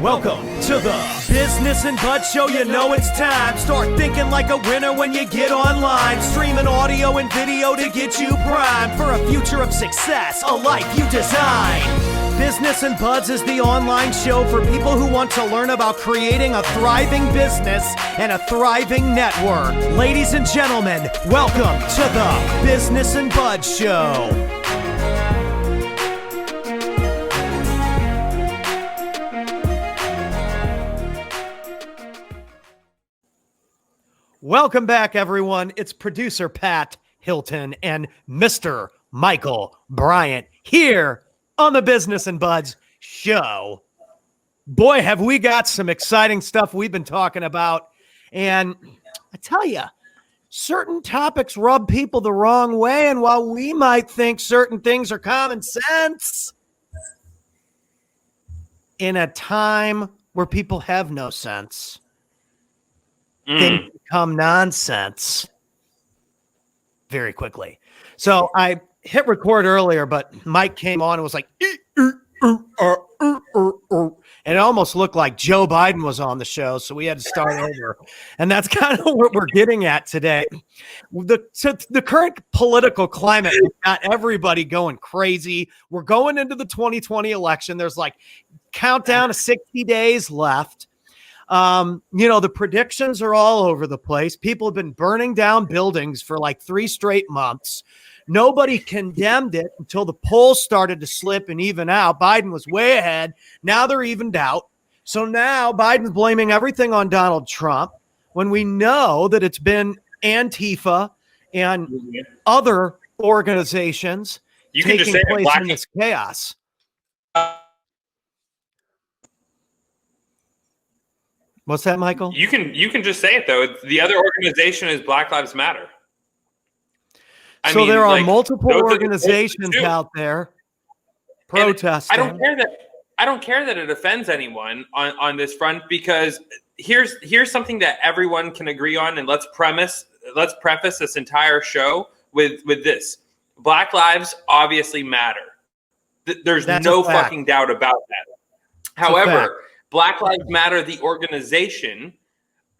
Welcome to the Business and Bud Show. You know it's time. Start thinking like a winner when you get online. Streaming audio and video to get you primed for a future of success, a life you design. Business and Buds is the online show for people who want to learn about creating a thriving business and a thriving network. Ladies and gentlemen, welcome to the Business and Buds Show. Welcome back, everyone. It's producer Pat Hilton and Mr. Michael Bryant here on the Business and Buds Show. Boy, have we got some exciting stuff we've been talking about. And I tell you, certain topics rub people the wrong way. And while we might think certain things are common sense, in a time where people have no sense, things become nonsense very quickly. So I hit record earlier, but Mike came on and was like, and it almost looked like Joe Biden was on the show. So we had to start over. And that's kind of what we're getting at today. The current political climate got everybody going crazy. We're going into the 2020 election. There's like countdown to 60 days left. The predictions are all over the place. People have been burning down buildings for like 3 straight months. Nobody condemned it until the polls started to slip and even out. Biden was way ahead. Now they're evened out. So now Biden's blaming everything on Donald Trump when we know that it's been Antifa and other organizations taking place in this chaos. What's that, Michael? You can just say it, though. The other organization is Black Lives Matter. There are multiple organizations out there protesting. I don't care that it offends anyone on this front, because here's something that everyone can agree on, and let's preface this entire show with this. Black lives obviously matter. There's no fucking doubt about that. However, Black Lives Matter, the organization,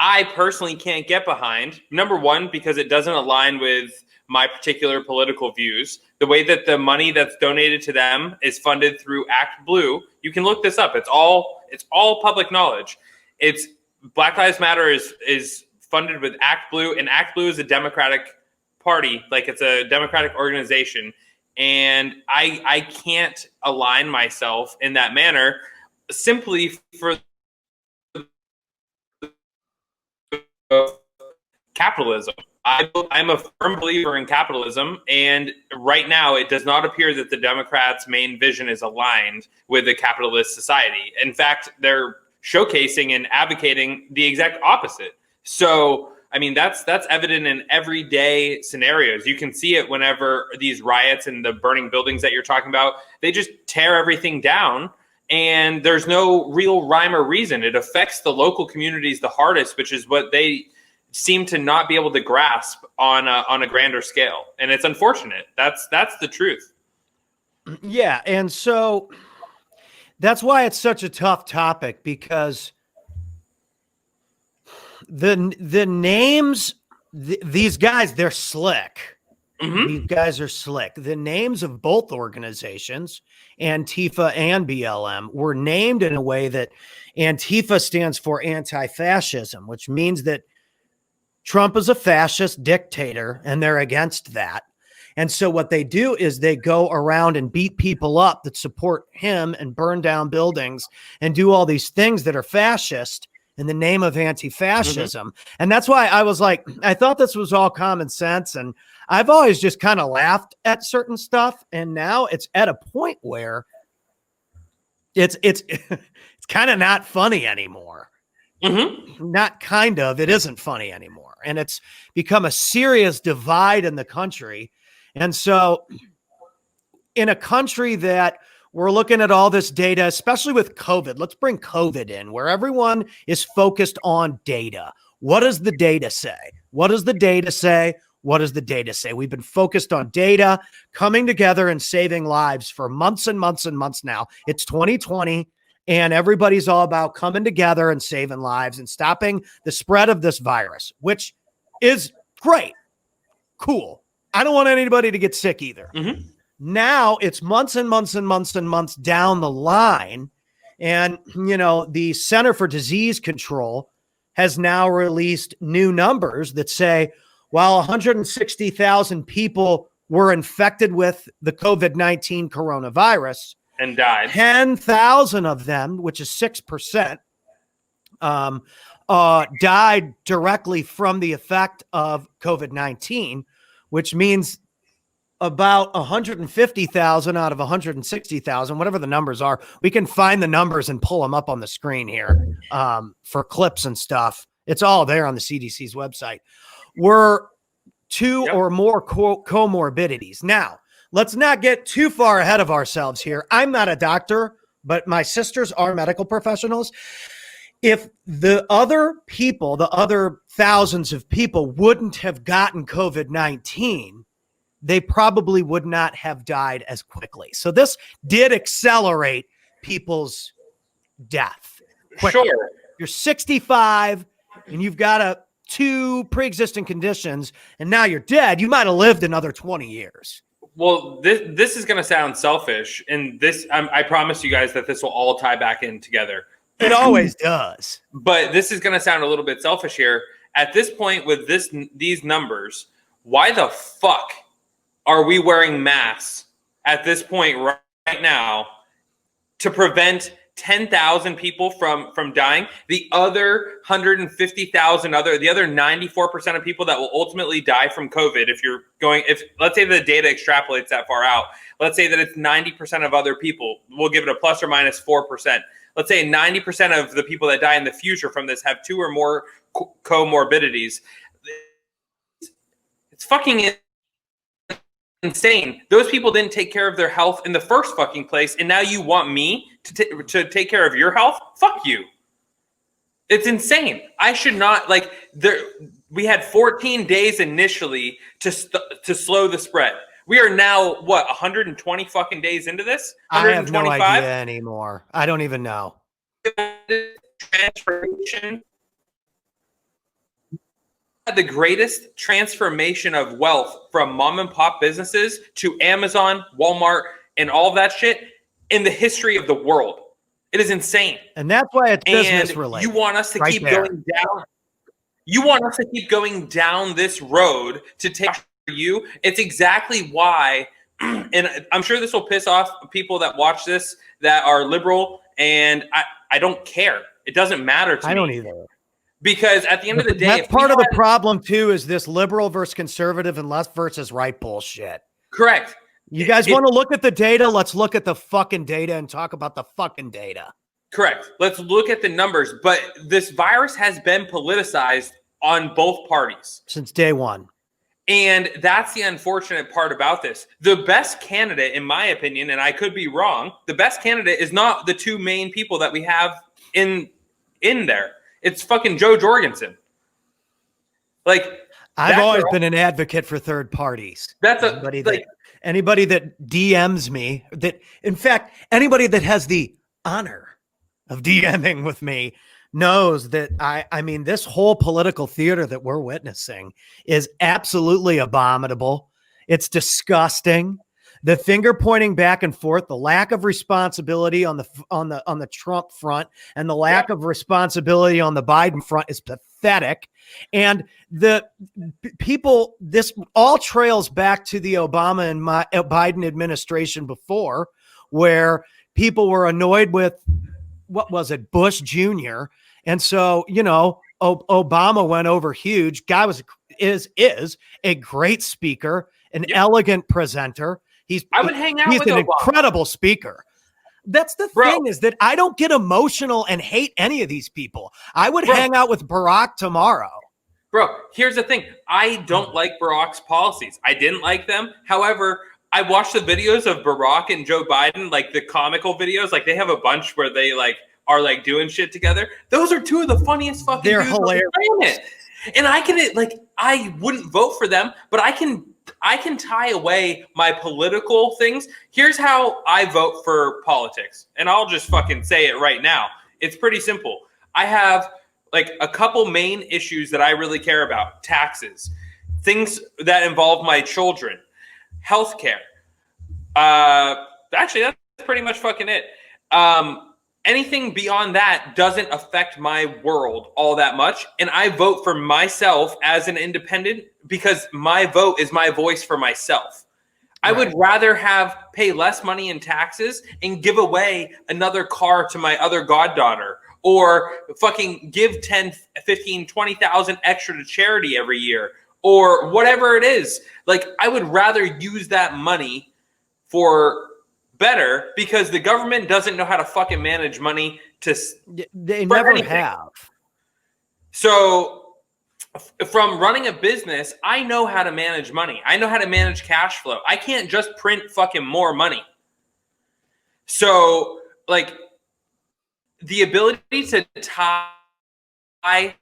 I personally can't get behind. Number one, because it doesn't align with my particular political views. The way that the money that's donated to them is funded through Act Blue. You can look this up. It's all public knowledge. It's Black Lives Matter is funded with Act Blue, and Act Blue is a Democratic party, like it's a Democratic organization. And I can't align myself in that manner simply for capitalism. I'm a firm believer in capitalism, and right now it does not appear that the Democrats' main vision is aligned with a capitalist society. In fact, they're showcasing and advocating the exact opposite. So, I mean, that's evident in everyday scenarios. You can see it whenever these riots and the burning buildings that you're talking about, they just tear everything down. And there's no real rhyme or reason. It affects the local communities the hardest, which is what they seem to not be able to grasp on a grander scale. And it's unfortunate. That's the truth. Yeah. And so that's why it's such a tough topic, because the names, these guys, they're slick. Mm-hmm. These guys are slick. The names of both organizations, Antifa and BLM, were named in a way that Antifa stands for anti-fascism, which means that Trump is a fascist dictator and they're against that. And so what they do is they go around and beat people up that support him and burn down buildings and do all these things that are fascist in the name of anti-fascism. Mm-hmm. And that's why I was like, I thought this was all common sense. And I've always just kind of laughed at certain stuff. And now it's at a point where it's kind of not funny anymore. Mm-hmm. Not kind of, it isn't funny anymore. And it's become a serious divide in the country. And so in a country that we're looking at all this data, especially with COVID. Let's bring COVID in, where everyone is focused on data. What does the data say? What does the data say? What does the data say? We've been focused on data, coming together and saving lives for months and months and months now. It's 2020. and everybody's all about coming together and saving lives and stopping the spread of this virus, which is great. Cool. I don't want anybody to get sick either. Mm-hmm. Now it's months and months and months and months down the line. And, the Center for Disease Control has now released new numbers that say, while 160,000 people were infected with the COVID-19 coronavirus and died, 10,000 of them, which is 6%, died directly from the effect of COVID-19, which means about 150,000 out of 160,000, whatever the numbers are. We can find the numbers and pull them up on the screen here for clips and stuff. It's all there on the CDC's website. Were two or more comorbidities. Now, let's not get too far ahead of ourselves here. I'm not a doctor, but my sisters are medical professionals. If the other people, the other thousands of people wouldn't have gotten COVID-19, they probably would not have died as quickly. So this did accelerate people's death quickly. Sure. You're 65 and you've got two pre-existing conditions and now you're dead. You might have lived another 20 years. Well, this is going to sound selfish, and I promise you guys that this will all tie back in together. It always does. But this is going to sound a little bit selfish here. At this point with these numbers, why the fuck are we wearing masks at this point right now to prevent 10,000 people from dying? The other 150,000 the other 94% of people that will ultimately die from COVID, if let's say the data extrapolates that far out, let's say that it's 90% of other people, we'll give it a plus or minus 4%. Let's say 90% of the people that die in the future from this have two or more comorbidities. It's fucking insane. Those people didn't take care of their health in the first fucking place, and now you want me to take care of your health? Fuck you. It's insane. I should not we had 14 days initially to slow the spread. We are now 120 fucking days into this? I have no idea anymore. I don't even know. Transformation. The greatest transformation of wealth from mom and pop businesses to Amazon, Walmart, and all of that shit in the history of the world. It is insane. And that's why it's business related. You want us to keep going down. You want us to keep going down this road to take you. It's exactly why, and I'm sure this will piss off people that watch this that are liberal, and I don't care. It doesn't matter to me. I don't either. Because at the end of the day, that's part of the problem too, is this liberal versus conservative and left versus right bullshit. Correct. You guys want to look at the data? Let's look at the fucking data and talk about the fucking data. Correct. Let's look at the numbers. But this virus has been politicized on both parties since day one. And that's the unfortunate part about this. The best candidate, in my opinion, and I could be wrong, the best candidate is not the two main people that we have in there. It's fucking Joe Jorgensen. I've always been an advocate for third parties. That's anybody that DMs me, that in fact, anybody that has the honor of DMing with me knows that I mean, this whole political theater that we're witnessing is absolutely abominable. It's disgusting. The finger pointing back and forth, the lack of responsibility on the Trump front and the lack of responsibility on the Biden front is pathetic. And the people, this all trails back to the Obama and Biden administration before, where people were annoyed with, Bush Jr. And so, Obama went over huge. Guy is a great speaker, an elegant presenter. I would hang out with an Obama. Incredible speaker. That's the thing, is that I don't get emotional and hate any of these people. I would hang out with Barack tomorrow. Bro, here's the thing. I don't like Barack's policies. I didn't like them. However, I watched the videos of Barack and Joe Biden, the comical videos. They have a bunch where they are doing shit together. Those are two of the funniest fucking dudes hilarious. on the planet. And I wouldn't vote for them, but I can I can tie away my political things. Here's how I vote for politics, and I'll just fucking say it right now. It's pretty simple. I have like a couple main issues that I really care about: taxes, things that involve my children, healthcare. Actually, that's pretty much fucking it. Anything beyond that doesn't affect my world all that much. And I vote for myself as an independent because my vote is my voice for myself. Right. I would rather pay less money in taxes and give away another car to my other goddaughter, or fucking give 10, 15, 20,000 extra to charity every year, or whatever it is. Like, I would rather use that money for better, because the government doesn't know how to fucking manage money they never have. So from running a business, I know how to manage money. I know how to manage cash flow. I can't just print fucking more money. So like the ability to tie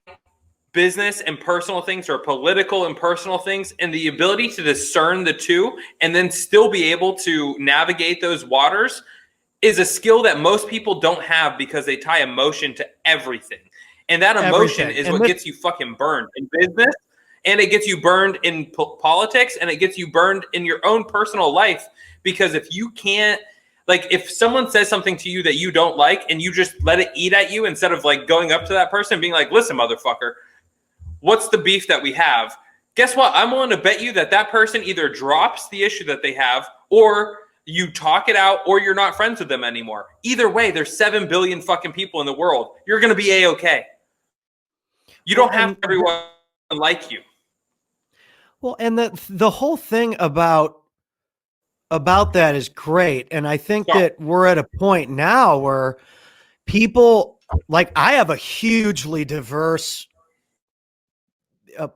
business and personal things, or political and personal things, and the ability to discern the two and then still be able to navigate those waters is a skill that most people don't have, because they tie emotion to everything. And that emotion is what gets you fucking burned in business, and it gets you burned in politics, and it gets you burned in your own personal life. Because if you can't, like, if someone says something to you that you don't like and you just let it eat at you, instead of like going up to that person and being like, listen, motherfucker, what's the beef that we have? Guess what? I'm willing to bet you that person either drops the issue that they have, or you talk it out, or you're not friends with them anymore. Either way, there's 7 billion fucking people in the world. You're going to be A-okay. You don't have everyone like you. Well, and the whole thing about that is great. And I think that we're at a point now where people, like, I have a hugely diverse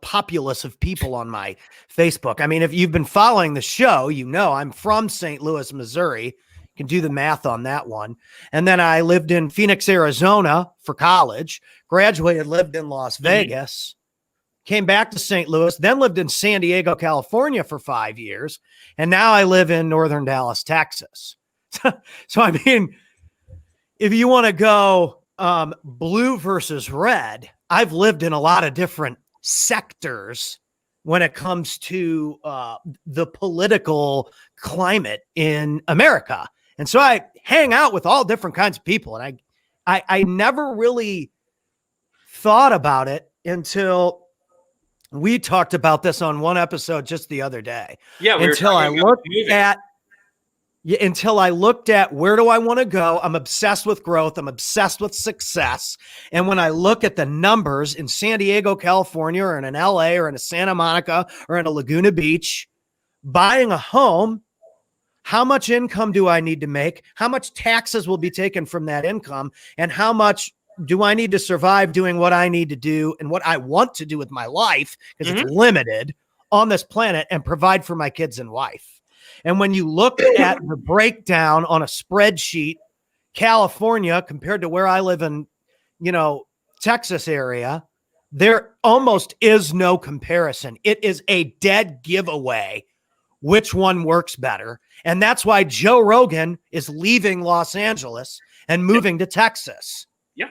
populace of people on my Facebook. I mean, if you've been following the show, you know I'm from St. Louis, Missouri. You can do the math on that one. And then I lived in Phoenix, Arizona for college, graduated, lived in Las Vegas, came back to St. Louis, then lived in San Diego, California for 5 years. And now I live in northern Dallas, Texas. So, I mean, if you want to go blue versus red, I've lived in a lot of different sectors when it comes to the political climate in America. And so I hang out with all different kinds of people. And I never really thought about it until we talked about this on one episode just the other day. Yeah, until I looked at where do I want to go? I'm obsessed with growth. I'm obsessed with success. And when I look at the numbers in San Diego, California, or in an LA, or in a Santa Monica, or in a Laguna Beach, buying a home, how much income do I need to make? How much taxes will be taken from that income? And how much do I need to survive doing what I need to do and what I want to do with my life, because it's limited on this planet, and provide for my kids and wife? And when you look at the breakdown on a spreadsheet, California compared to where I live in, Texas area, there almost is no comparison. It is a dead giveaway which one works better. And that's why Joe Rogan is leaving Los Angeles and moving to Texas. Yeah.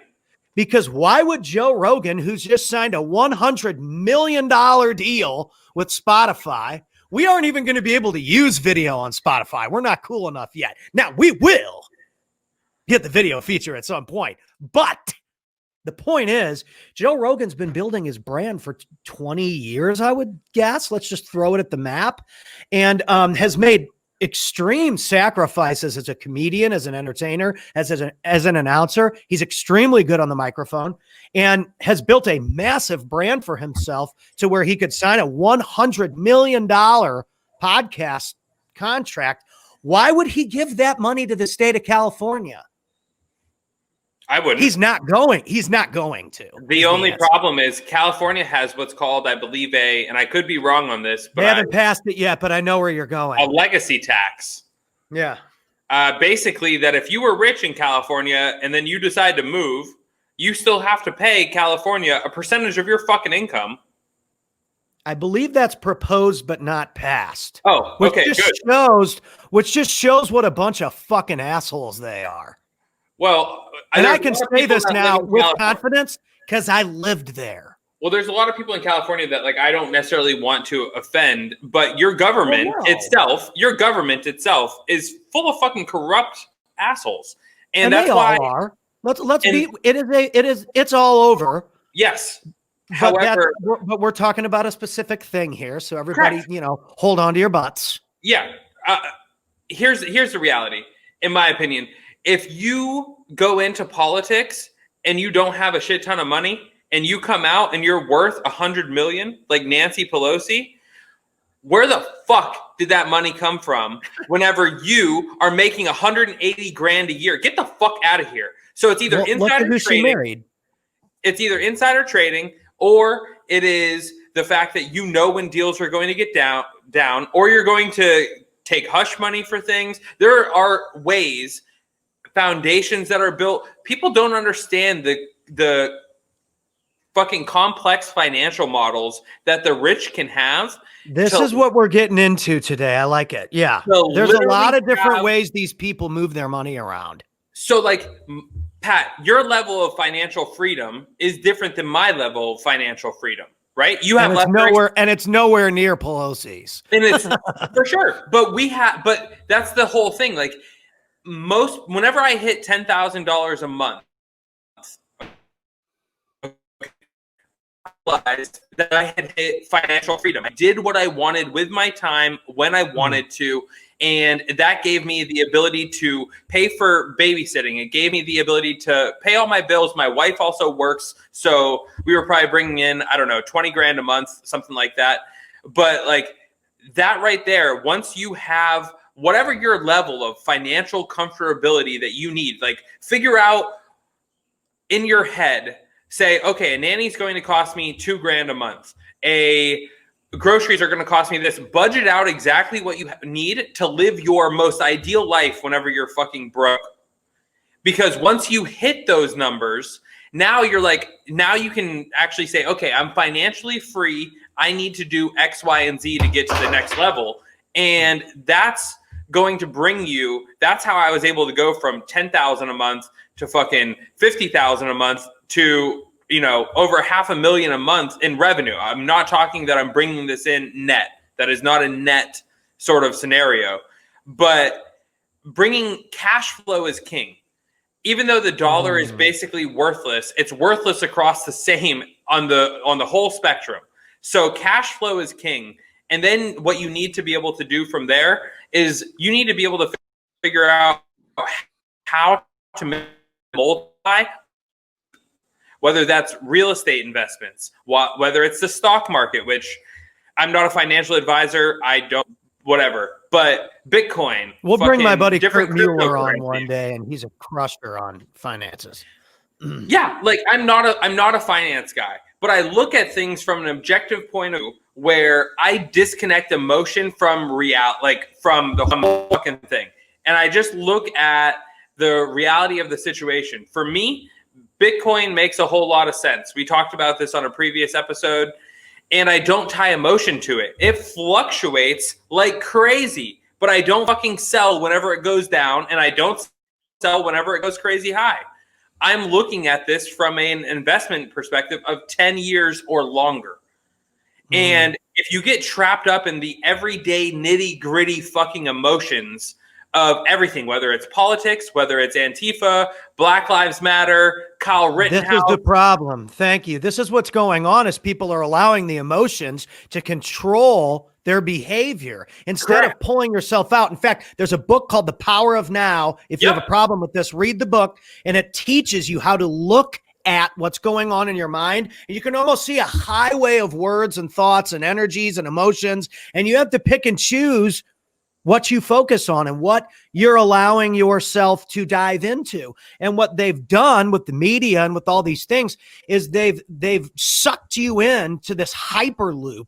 Because why would Joe Rogan, who's just signed a $100 million deal with Spotify, we aren't even going to be able to use video on Spotify. We're not cool enough yet. Now, we will get the video feature at some point. But the point is, Joe Rogan's been building his brand for 20 years, I would guess. Let's just throw it at the map. And has made extreme sacrifices as a comedian, as an entertainer, as an announcer. He's extremely good on the microphone, and has built a massive brand for himself to where he could sign a $100 million podcast contract. Why would he give that money to the state of California? I wouldn't. He's not going to. The only problem is California has what's called, I believe, and I could be wrong on this, but they haven't passed it yet, but I know where you're going. A legacy tax. Yeah. Basically, that if you were rich in California and then you decide to move, you still have to pay California a percentage of your fucking income. I believe that's proposed but not passed. Oh, okay, good. Which just shows what a bunch of fucking assholes they are. Well, and I can say this now with confidence because I lived there. Well, there's a lot of people in California that like I don't necessarily want to offend, but your government itself is full of fucking corrupt assholes, and that's they why all are. Let's be. It's all over. Yes. However, but we're talking about a specific thing here, so everybody, hold on to your butts. Yeah. Here's the reality, in my opinion. If you go into politics and you don't have a shit ton of money, and you come out and you're worth $100 million, like Nancy Pelosi, where the fuck did that money come from? Whenever you are making $180,000 a year, get the fuck out of here. So it's either insider trading. It's either insider trading, or it is the fact that you know when deals are going to get down, or you're going to take hush money for things. There are ways, foundations that are built. People don't understand the fucking complex financial models that the rich can have. This is what we're getting into today. I like it. Yeah. There's a lot of different ways these people move their money around. So like, Pat, your level of financial freedom is different than my level of financial freedom, right? You have it's nowhere near Pelosi's. And it's for sure. But that's the whole thing. Like whenever I hit $10,000 a month, that I had hit financial freedom. I did what I wanted with my time when I wanted to, and that gave me the ability to pay for babysitting. It gave me the ability to pay all my bills. My wife also works, so we were probably bringing in, I don't know, $20,000 a month, something like that. But like that right there, once you have whatever your level of financial comfortability that you need, like figure out in your head, say, okay, a nanny's going to cost me $2,000 a month. Groceries are going to cost me this. Budget out exactly what you need to live your most ideal life whenever you're fucking broke. Because once you hit those numbers, now you can actually say, okay, I'm financially free. I need to do X, Y, and Z to get to the next level. And that's going to bring you, that's how I was able to go from $10,000 a month to fucking $50,000 a month to, over $500,000 a month in revenue. I'm not talking that I'm bringing this in net. That is not a net sort of scenario, but bringing cash flow is king. Even though the dollar is basically worthless, it's worthless across the same on the whole spectrum. So cash flow is king. And then what you need to be able to do from there is you need to be able to figure out how to multiply, whether that's real estate investments, whether it's the stock market, which I'm not a financial advisor. I don't, whatever, but Bitcoin. We'll bring my buddy Kurt Mueller on one day, and he's a crusher on finances. Yeah. Like I'm not a finance guy, but I look at things from an objective point of view where I disconnect emotion from from the whole fucking thing. And I just look at the reality of the situation. For me, Bitcoin makes a whole lot of sense. We talked about this on a previous episode, and I don't tie emotion to it. It fluctuates like crazy, but I don't fucking sell whenever it goes down, and I don't sell whenever it goes crazy high. I'm looking at this from an investment perspective of 10 years or longer. And if you get trapped up in the everyday nitty gritty fucking emotions of everything, whether it's politics, whether it's Antifa, Black Lives Matter, Kyle Rittenhouse. This is the problem. Thank you. This is what's going on is people are allowing the emotions to control their behavior instead of pulling yourself out. In fact, there's a book called The Power of Now. If you have a problem with this, read the book, and it teaches you how to look at what's going on in your mind. And you can almost see a highway of words and thoughts and energies and emotions, and you have to pick and choose what you focus on and what you're allowing yourself to dive into. And what they've done with the media and with all these things is they've sucked you into this hyperloop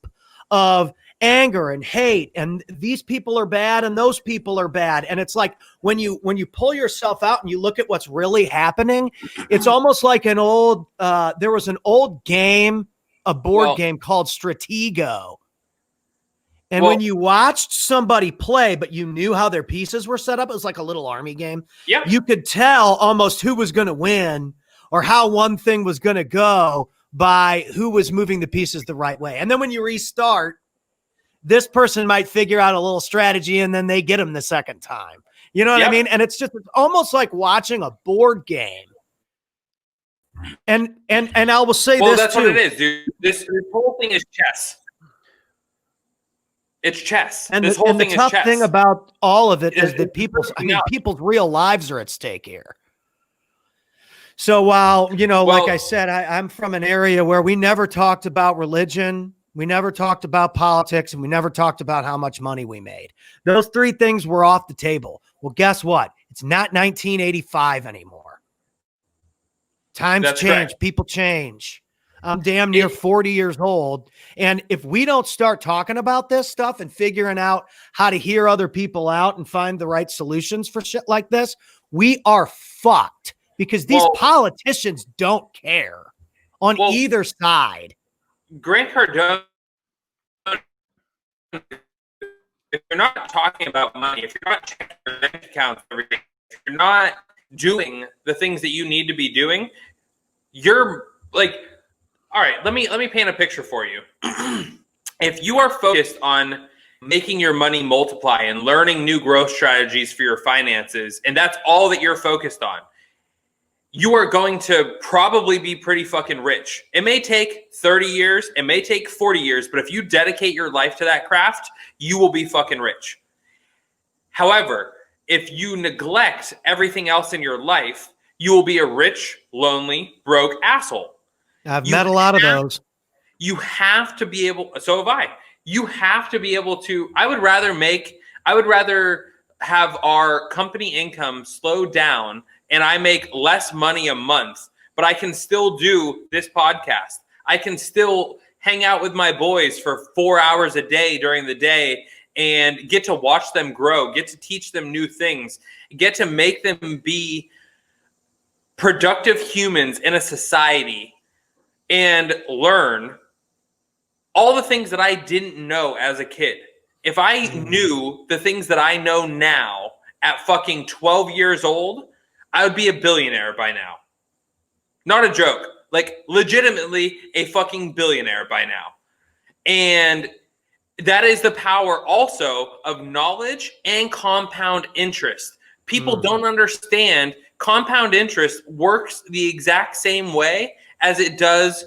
of anger and hate, and these people are bad and those people are bad. And it's like when you pull yourself out and you look at what's really happening, it's almost like there was an old game a board Well- game called Stratego. And when you watched somebody play, but you knew how their pieces were set up, it was like a little army game. Yeah. You could tell almost who was going to win or how one thing was going to go by who was moving the pieces the right way. And then when you restart, this person might figure out a little strategy and then they get them the second time. You know what I mean? And it's almost like watching a board game. And I will say this that's too. what it is, dude. This whole thing is chess. It's chess. And this the, whole and thing the tough is chess. thing about all of it is that people's working real lives are at stake here. So while, like I said, I'm from an area where we never talked about religion, we never talked about politics, and we never talked about how much money we made. Those three things were off the table. Well, guess what? It's not 1985 anymore. Times change. Correct. People change. I'm damn near 40 years old. And if we don't start talking about this stuff and figuring out how to hear other people out and find the right solutions for shit like this, we are fucked because these politicians don't care on either side. Grant Cardone, if you're not talking about money, if you're not checking your bank accounts every day, if you're not doing the things that you need to be doing, you're like, all right, let me paint a picture for you. If you are focused on making your money multiply and learning new growth strategies for your finances, and that's all that you're focused on, you are going to probably be pretty fucking rich. It may take 30 years, it may take 40 years, but if you dedicate your life to that craft, you will be fucking rich. However, if you neglect everything else in your life, you will be a rich, lonely, broke asshole. I've met a lot of those. You have to be able, so have I. You have to be able to, I would rather have our company income slow down and I make less money a month, but I can still do this podcast. I can still hang out with my boys for 4 hours a day during the day and get to watch them grow, get to teach them new things, get to make them be productive humans in a society and learn all the things that I didn't know as a kid. If I knew the things that I know now at fucking 12 years old, I would be a billionaire by now. Not a joke. Like legitimately a fucking billionaire by now. And that is the power also of knowledge and compound interest. People don't understand compound interest works the exact same way as it does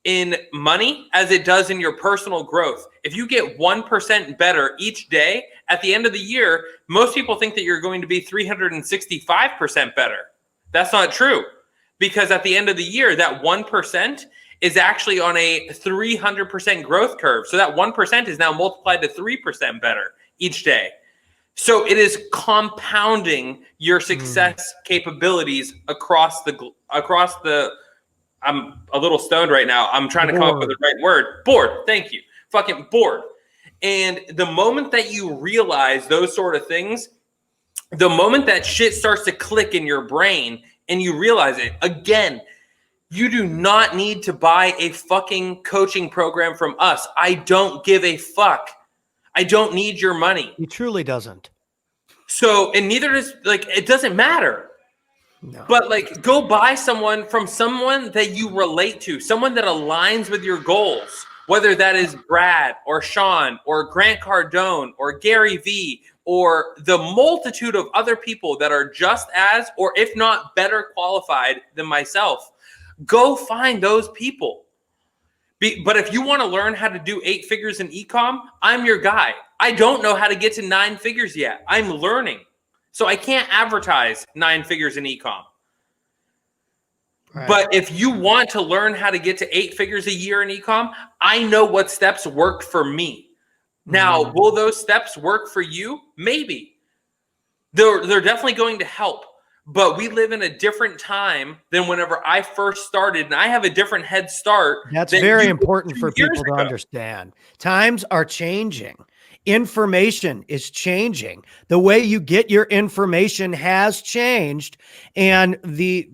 in money, as it does in your personal growth. If you get 1% better each day, at the end of the year, most people think that you're going to be 365% better. That's not true. Because at the end of the year, that 1% is actually on a 300% growth curve. So that 1% is now multiplied to 3% better each day. So it is compounding your success capabilities across the I'm a little stoned right now. I'm trying to come up with the right word. Bored. Thank you. Fucking bored. And the moment that you realize those sort of things, the moment that shit starts to click in your brain and you realize it, again, you do not need to buy a fucking coaching program from us. I don't give a fuck. I don't need your money. He truly doesn't. So, and neither does, like, it doesn't matter. No. But like, go buy from someone that you relate to, someone that aligns with your goals, whether that is Brad or Sean or Grant Cardone or Gary Vee or the multitude of other people that are just as, or if not better qualified than myself. Go find those people. But if you want to learn how to do 8 figures in e-com, I'm your guy. I don't know how to get to 9 figures yet. I'm learning. So I can't advertise 9 figures in e-com. Right. But if you want to learn how to get to 8 figures a year in e-com, I know what steps worked for me. Now, will those steps work for you? Maybe. They're definitely going to help. But we live in a different time than whenever I first started, and I have a different head start. That's very important for people to understand. Times are changing. Information is changing. The way you get your information has changed, and the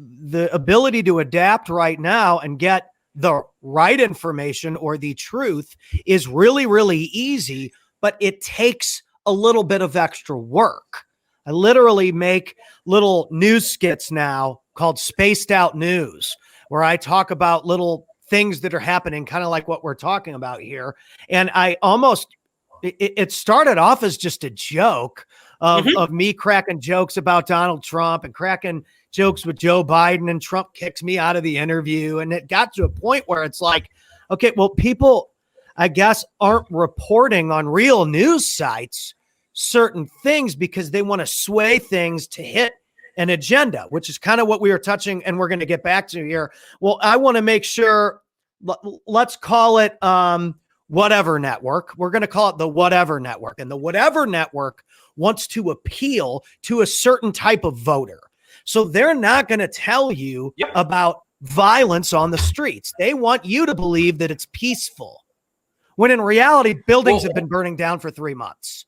ability to adapt right now and get the right information or the truth is really, really easy, but it takes a little bit of extra work. I literally make little news skits now called Spaced Out News, where I talk about little things that are happening, kind of like what we're talking about here. And I almost, it started off as just a joke of me cracking jokes about Donald Trump and cracking jokes with Joe Biden, and Trump kicks me out of the interview. And it got to a point where it's like, okay, well, people, I guess, aren't reporting on real news sites certain things because they want to sway things to hit an agenda, which is kind of what we were touching, and we're going to get back to here. Well, I want to make sure, let's call it Whatever Network. We're going to call it the Whatever Network. And the Whatever Network wants to appeal to a certain type of voter. So they're not going to tell you about violence on the streets. They want you to believe that it's peaceful, when in reality, buildings have been burning down for 3 months.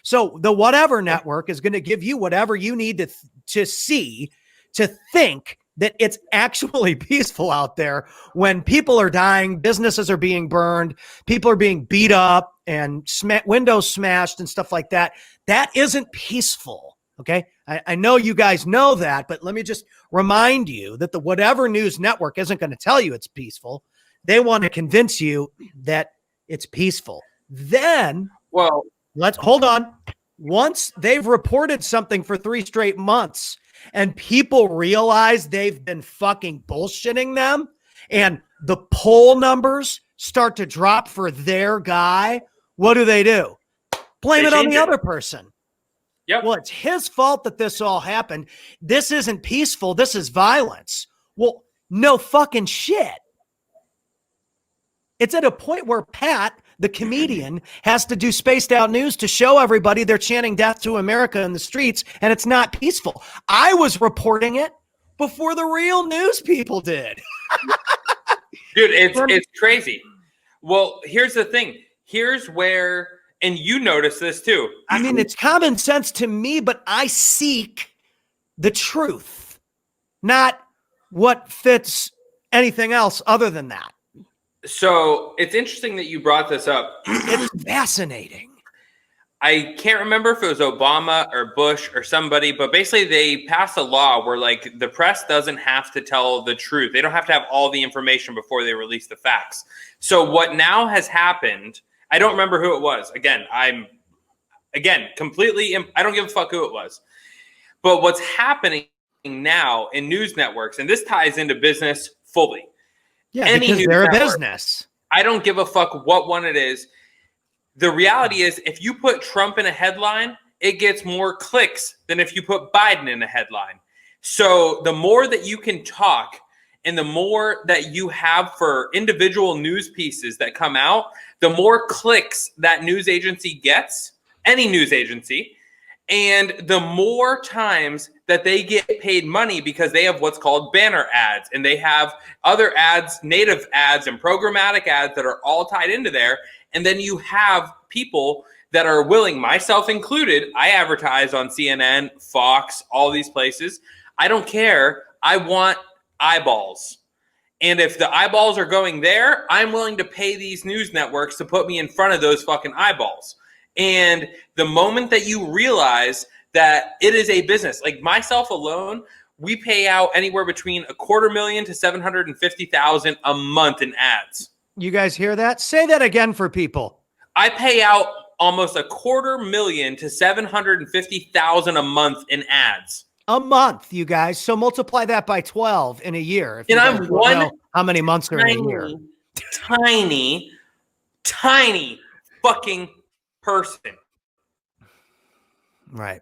So the Whatever Network is going to give you whatever you need to see to think that it's actually peaceful out there, when people are dying, businesses are being burned, people are being beat up and windows smashed and stuff like that. That isn't peaceful. Okay. I know you guys know that, but let me just remind you that the Whatever News Network isn't going to tell you it's peaceful. They want to convince you that it's peaceful. Then, well, let's hold on. Once they've reported something for 3 straight months and people realize they've been fucking bullshitting them, and the poll numbers start to drop for their guy, what do? Blame it on the other person. Yep. Well, it's his fault that this all happened. This isn't peaceful. This is violence. Well, no fucking shit. It's at a point where Pat, the comedian, has to do Spaced Out News to show everybody they're chanting death to America in the streets, and it's not peaceful. I was reporting it before the real news people did. Dude, it's crazy. Well, here's the thing. Here's where, and you notice this too. I mean, it's common sense to me, but I seek the truth, not what fits anything else other than that. So it's interesting that you brought this up. It's fascinating. I can't remember if it was Obama or Bush or somebody, but basically they passed a law where, like, the press doesn't have to tell the truth. They don't have to have all the information before they release the facts. So what now has happened, I don't remember who it was. I don't give a fuck who it was. But what's happening now in news networks, and this ties into business fully. Yeah, because they're a business. I don't give a fuck what one it is. The reality is, if you put Trump in a headline, it gets more clicks than if you put Biden in a headline. So the more that you can talk and the more that you have for individual news pieces that come out, the more clicks that news agency gets, any news agency, and the more times that they get paid money, because they have what's called banner ads, and they have other ads, native ads and programmatic ads that are all tied into there. And then you have people that are willing, myself included. I advertise on CNN, Fox, all these places. I don't care. I want eyeballs. And if the eyeballs are going there, I'm willing to pay these news networks to put me in front of those fucking eyeballs. And the moment that you realize that it is a business, like myself alone, we pay out anywhere between $250,000 to $750,000 a month in ads. You guys hear that? Say that again for people. I pay out almost $250,000 to $750,000 a month in ads. A month, you guys. So multiply that by 12 in a year. And I'm one, how many months are in a year? Tiny fucking person. Right.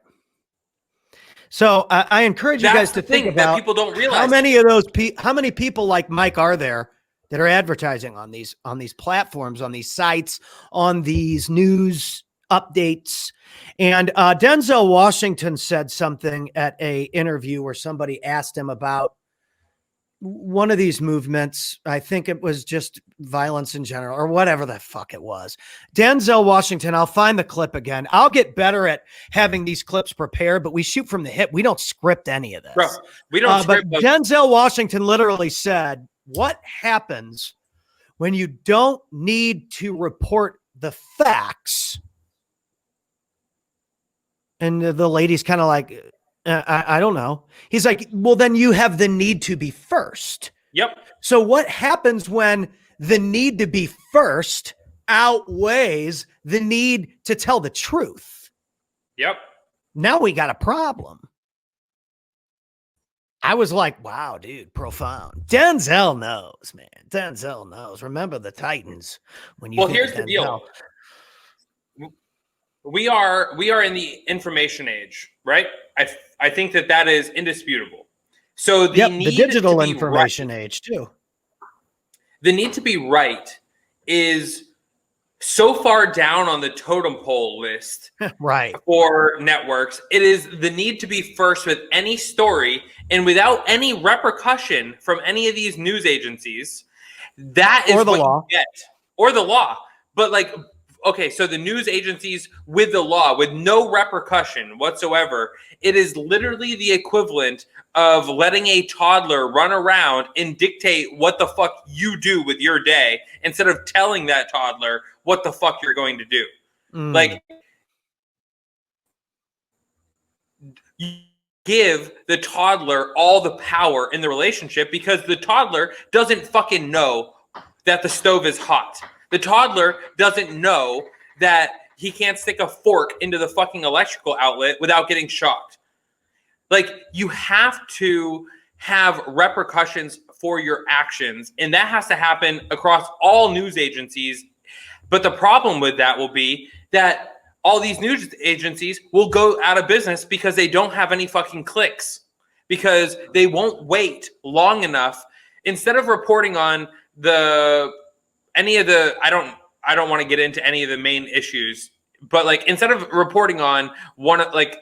So I encourage you guys to think about that people don't realize. How many of those how many people like Mike are there that are advertising on these platforms, on these sites, on these news updates? And Denzel Washington said something at a interview where somebody asked him about one of these movements. I think it was just violence in general or whatever the fuck it was. Denzel Washington, I'll find the clip again. I'll get better at having these clips prepared, but we shoot from the hip. We don't script any of this. Bro, we don't script. But Denzel Washington literally said what happens when you don't need to report the facts? And the lady's kind of like, I don't know. He's like, well, then you have the need to be first. Yep. So what happens when the need to be first outweighs the need to tell the truth? Yep. Now we got a problem. I was like, wow, dude, profound. Denzel knows, man. Denzel knows. Remember the Titans when you Well, think here's of the Denzel. deal. We are in the information age, right? I think that is indisputable. So the need the digital to be information right, age too. the need to be right is so far down on the totem pole list Right. for networks. It is the need to be first with any story, and without any repercussion from any of these news agencies. That is Or the what law. you get, or the law. But like, okay, so the news agencies with the law, with no repercussion whatsoever, it is literally the equivalent of letting a toddler run around and dictate what the fuck you do with your day instead of telling that toddler what the fuck you're going to do. Like, you give the toddler all the power in the relationship because the toddler doesn't fucking know that the stove is hot. The toddler doesn't know that he can't stick a fork into the fucking electrical outlet without getting shocked. Like, you have to have repercussions for your actions, and that has to happen across all news agencies. But the problem with that will be that all these news agencies will go out of business because they don't have any fucking clicks, because they won't wait long enough. Instead of reporting on any of the, I don't want to get into any of the main issues, but like, instead of reporting on like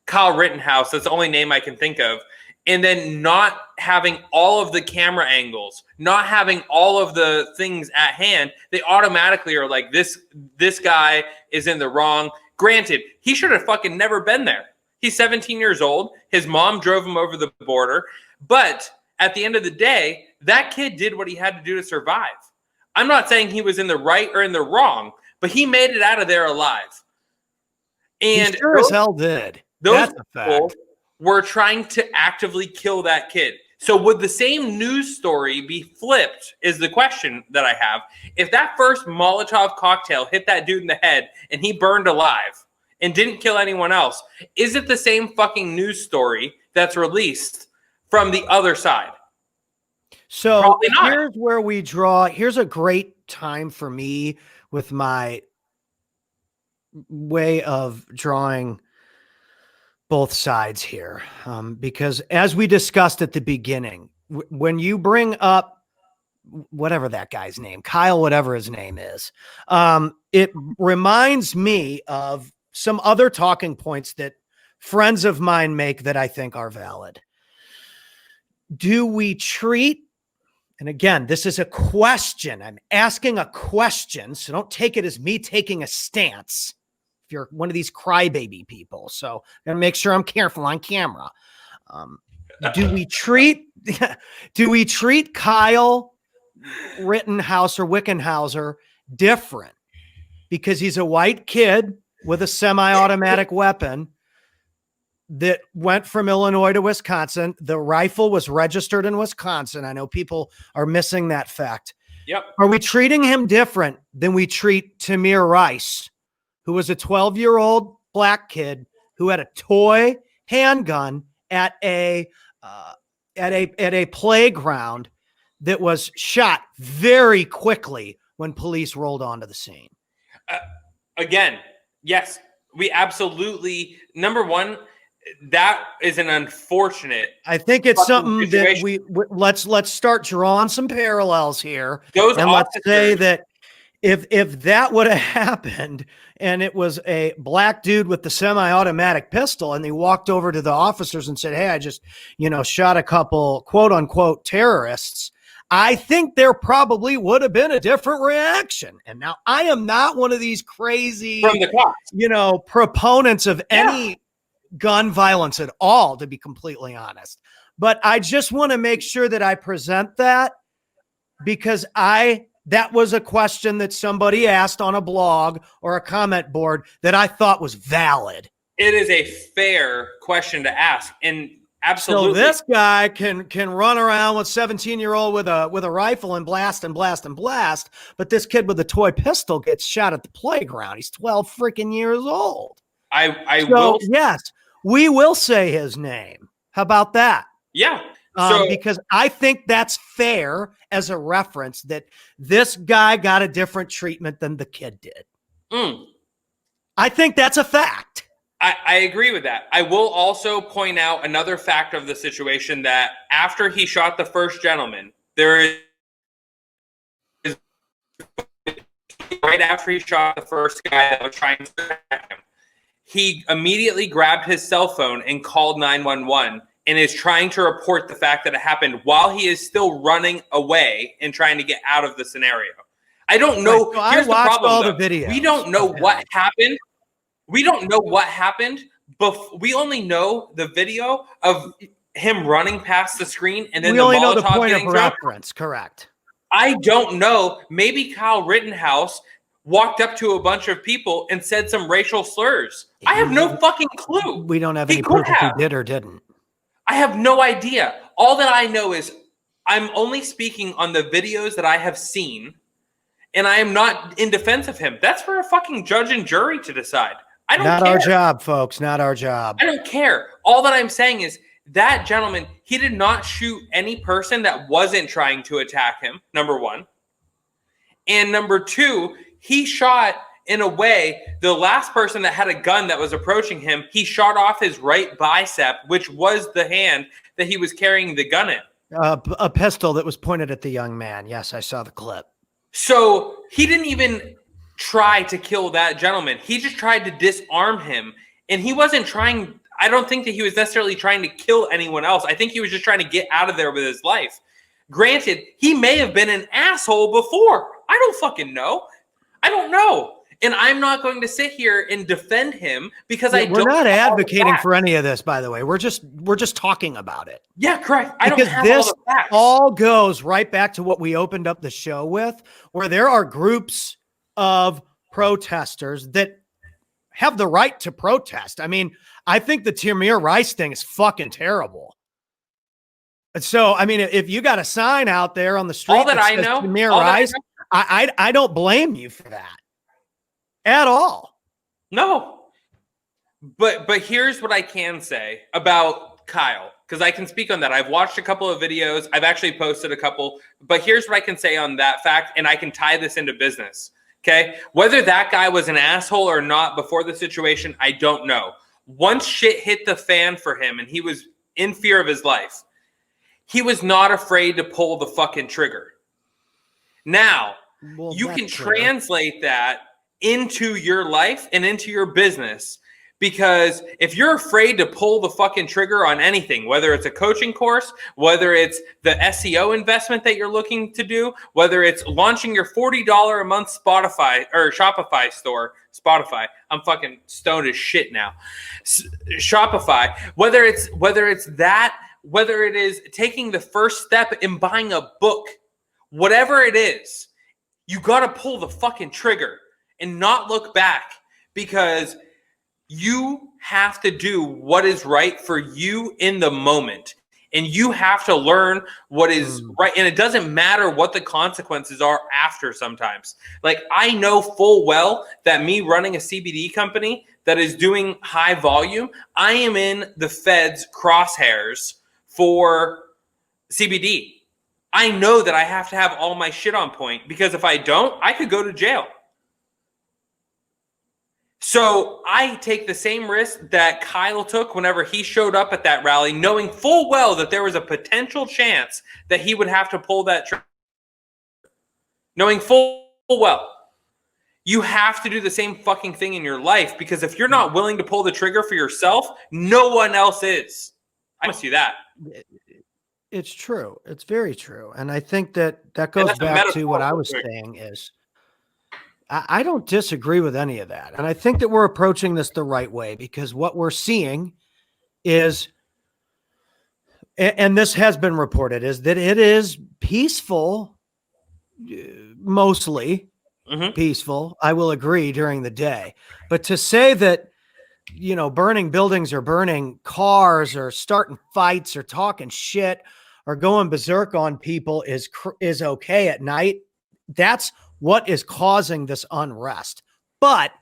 Kyle Rittenhouse, that's the only name I can think of, and then not having all of the camera angles, not having all of the things at hand, they automatically are like, this guy is in the wrong. Granted, he should have fucking never been there. He's 17 years old. His mom drove him over the border. But at the end of the day, that kid did what he had to do to survive. I'm not saying he was in the right or in the wrong, but he made it out of there alive. And he sure as hell did. Those That's a people fact. were trying to actively kill that kid. So would the same news story be flipped is the question that I have. If that first Molotov cocktail hit that dude in the head and he burned alive and didn't kill anyone else, is it the same fucking news story that's released from the other side? So here's where we draw. Here's a great time for me with my way of drawing both sides here. Because as we discussed at the beginning, when you bring up whatever that guy's name, Kyle, whatever his name is, it reminds me of some other talking points that friends of mine make that I think are valid. Do we treat, and again, this is a question. I'm asking a question, so don't take it as me taking a stance if you're one of these crybaby people. So I'm gonna make sure I'm careful on camera. Do we treat Kyle Rittenhouse or Wickenhauser different because he's a white kid with a semi-automatic weapon that went from Illinois to Wisconsin? The rifle was registered in Wisconsin. I know people are missing that fact. Yep. Are we treating him different than we treat Tamir Rice, who was a 12-year-old black kid who had a toy handgun at a playground that was shot very quickly when police rolled onto the scene? Again, yes, we absolutely, number one, that is an unfortunate. I think it's something situation. that let's start drawing some parallels here. Those and let's officers, say that if that would have happened and it was a black dude with the semi-automatic pistol and they walked over to the officers and said, hey, I just, shot a couple quote unquote terrorists, I think there probably would have been a different reaction. And now I am not one of these crazy, from the cops, proponents of any gun violence at all, to be completely honest. But I just want to make sure that I present that because that was a question that somebody asked on a blog or a comment board that I thought was valid. It is a fair question to ask, and absolutely. So this guy can run around with 17-year-old with a rifle and blast and blast and blast, but this kid with a toy pistol gets shot at the playground. He's 12 freaking years old. Yes, we will say his name. How about that? Yeah. Because I think that's fair as a reference that this guy got a different treatment than the kid did. I think that's a fact. I agree with that. I will also point out another fact of the situation that after he shot the first gentleman, there is right after he shot the first guy that was trying to attack him, he immediately grabbed his cell phone and called 911 and is trying to report the fact that it happened while he is still running away and trying to get out of the scenario. I don't know. So here's the problem, all though. the videos. We don't know what happened. We don't know what happened, but we only know the video of him running past the screen and then we only know the Molotov point of getting thrown. reference. Correct. I don't know. Maybe Kyle Rittenhouse walked up to a bunch of people and said some racial slurs. I have no fucking clue. We don't have any proof if he did or didn't. I have no idea. All that I know is I'm only speaking on the videos that I have seen, and I am not in defense of him. That's for a fucking judge and jury to decide. I don't care. Not our job, folks. Not our job. I don't care. All that I'm saying is that gentleman, he did not shoot any person that wasn't trying to attack him, number one. And number two, he shot in a way, the last person that had a gun that was approaching him, he shot off his right bicep, which was the hand that he was carrying the gun in. A pistol that was pointed at the young man. Yes, I saw the clip. So he didn't even try to kill that gentleman. He just tried to disarm him. And he wasn't trying, I don't think that he was necessarily trying to kill anyone else. I think he was just trying to get out of there with his life. Granted, he may have been an asshole before. I don't fucking know. I don't know. And I'm not going to sit here and defend him because we're not advocating for any of this, by the way. We're just talking about it. Yeah, correct. I don't have this all the facts. all goes right back to what we opened up the show with, where there are groups of protesters that have the right to protest. I mean, I think the Tamir Rice thing is fucking terrible. And so, I mean, if you got a sign out there on the street all that I know, Tamir Rice, I don't blame you for that at all. No. But here's what I can say about Kyle, because I can speak on that. I've watched a couple of videos. I've actually posted a couple. But here's what I can say on that fact, and I can tie this into business. Okay? Whether that guy was an asshole or not before the situation, I don't know. Once shit hit the fan for him and he was in fear of his life, he was not afraid to pull the fucking trigger. Now, you can translate that into your life and into your business, because if you're afraid to pull the fucking trigger on anything, whether it's a coaching course, whether it's the SEO investment that you're looking to do, whether it's launching your $40 a month Spotify or Shopify store, I'm fucking stoned as shit now. Shopify, whether it is taking the first step in buying a book, whatever it is, you got to pull the fucking trigger and not look back, because you have to do what is right for you in the moment. And you have to learn what is right. And it doesn't matter what the consequences are after sometimes. Like, I know full well that me running a CBD company that is doing high volume, I am in the Fed's crosshairs for CBD. I know that I have to have all my shit on point, because if I don't, I could go to jail. So I take the same risk that Kyle took whenever he showed up at that rally, knowing full well that there was a potential chance that he would have to pull that trigger. Knowing full well. You have to do the same fucking thing in your life, because if you're not willing to pull the trigger for yourself, no one else is. I promise you that. It's true. It's very true. And I think that goes back to what I was saying is, I don't disagree with any of that. And I think that we're approaching this the right way, because what we're seeing is, and this has been reported, is that it is peaceful mostly peaceful. I will agree during the day. But to say that, burning buildings or burning cars or starting fights or talking shit or going berserk on people is okay at night, that's what is causing this unrest. But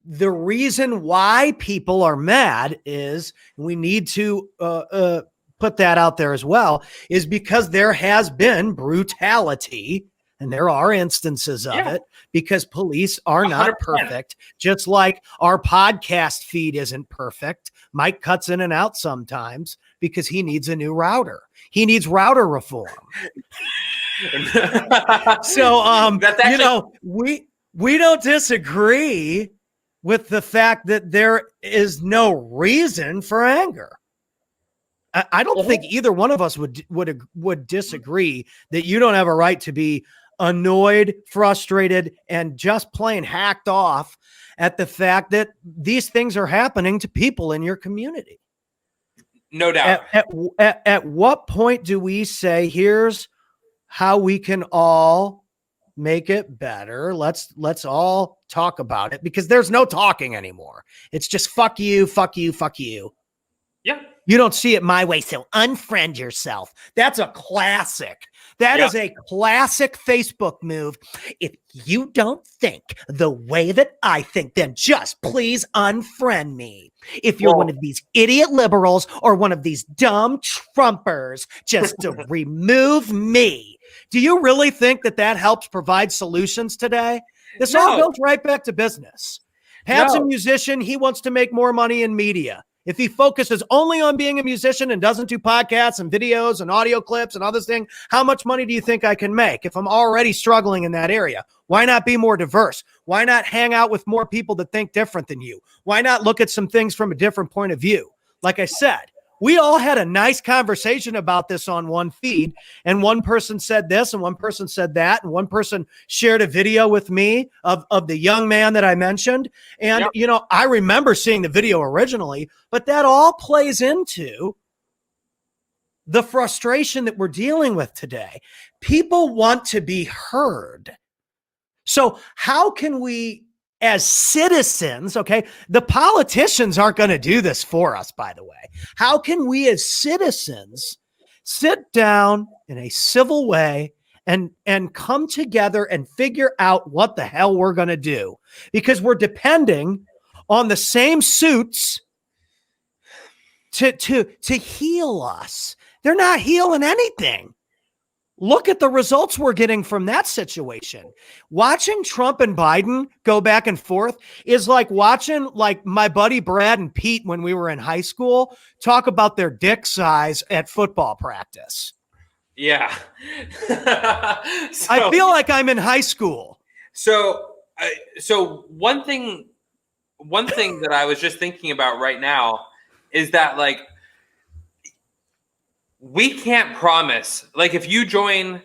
the reason why people are mad is, we need to put that out there as well, is because there has been brutality, and there are instances of it, because police are not 100%. perfect, just like our podcast feed isn't perfect. Mike cuts in and out sometimes because he needs a new router. He needs router reform. So, we don't disagree with the fact that there is no reason for anger. I don't think either one of us would disagree that you don't have a right to be annoyed, frustrated, and just plain hacked off at the fact that these things are happening to people in your community. No doubt. At what point do we say, here's how we can all make it better? Let's all talk about it, because there's no talking anymore. It's just fuck you, fuck you, fuck you. Yeah. You don't see it my way, so unfriend yourself. That's a classic. That is a classic Facebook move. If you don't think the way that I think, then just please unfriend me. If you're one of these idiot liberals or one of these dumb Trumpers, just to remove me. Do you really think that helps provide solutions today? This all goes right back to business. Pat's a musician. He wants to make more money in media. If he focuses only on being a musician and doesn't do podcasts and videos and audio clips and other things, how much money do you think I can make if I'm already struggling in that area? Why not be more diverse? Why not hang out with more people that think different than you? Why not look at some things from a different point of view? Like I said, we all had a nice conversation about this on one feed, and one person said this and one person said that, and one person shared a video with me of the young man that I mentioned. And, I remember seeing the video originally, but that all plays into the frustration that we're dealing with today. People want to be heard. So how can we, as citizens, the politicians aren't going to do this for us, by the way. How can we as citizens sit down in a civil way and come together and figure out what the hell we're going to do? Because we're depending on the same suits to heal us. They're not healing anything. Look at the results we're getting from that situation. Watching Trump and Biden go back and forth is like watching my buddy Brad and Pete when we were in high school talk about their dick size at football practice. Yeah. I feel like I'm in high school. So one thing that I was just thinking about right now is that we can't promise, if you join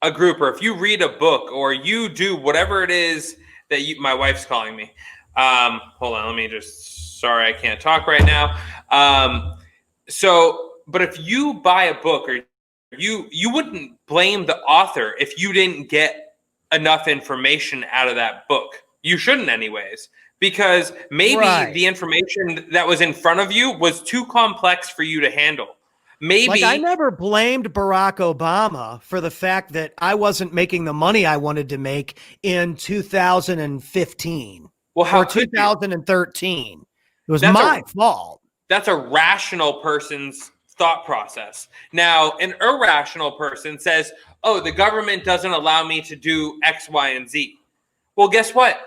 a group or if you read a book or you do whatever it is that my wife's calling me. Hold on. Sorry, I can't talk right now. But if you buy a book, or you wouldn't blame the author if you didn't get enough information out of that book. You shouldn't anyways, because maybe the information that was in front of you was too complex for you to handle. Maybe I never blamed Barack Obama for the fact that I wasn't making the money I wanted to make in 2015 or 2013. It was my fault. That's a rational person's thought process. Now, an irrational person says, oh, the government doesn't allow me to do X, Y, and Z. Well, guess what?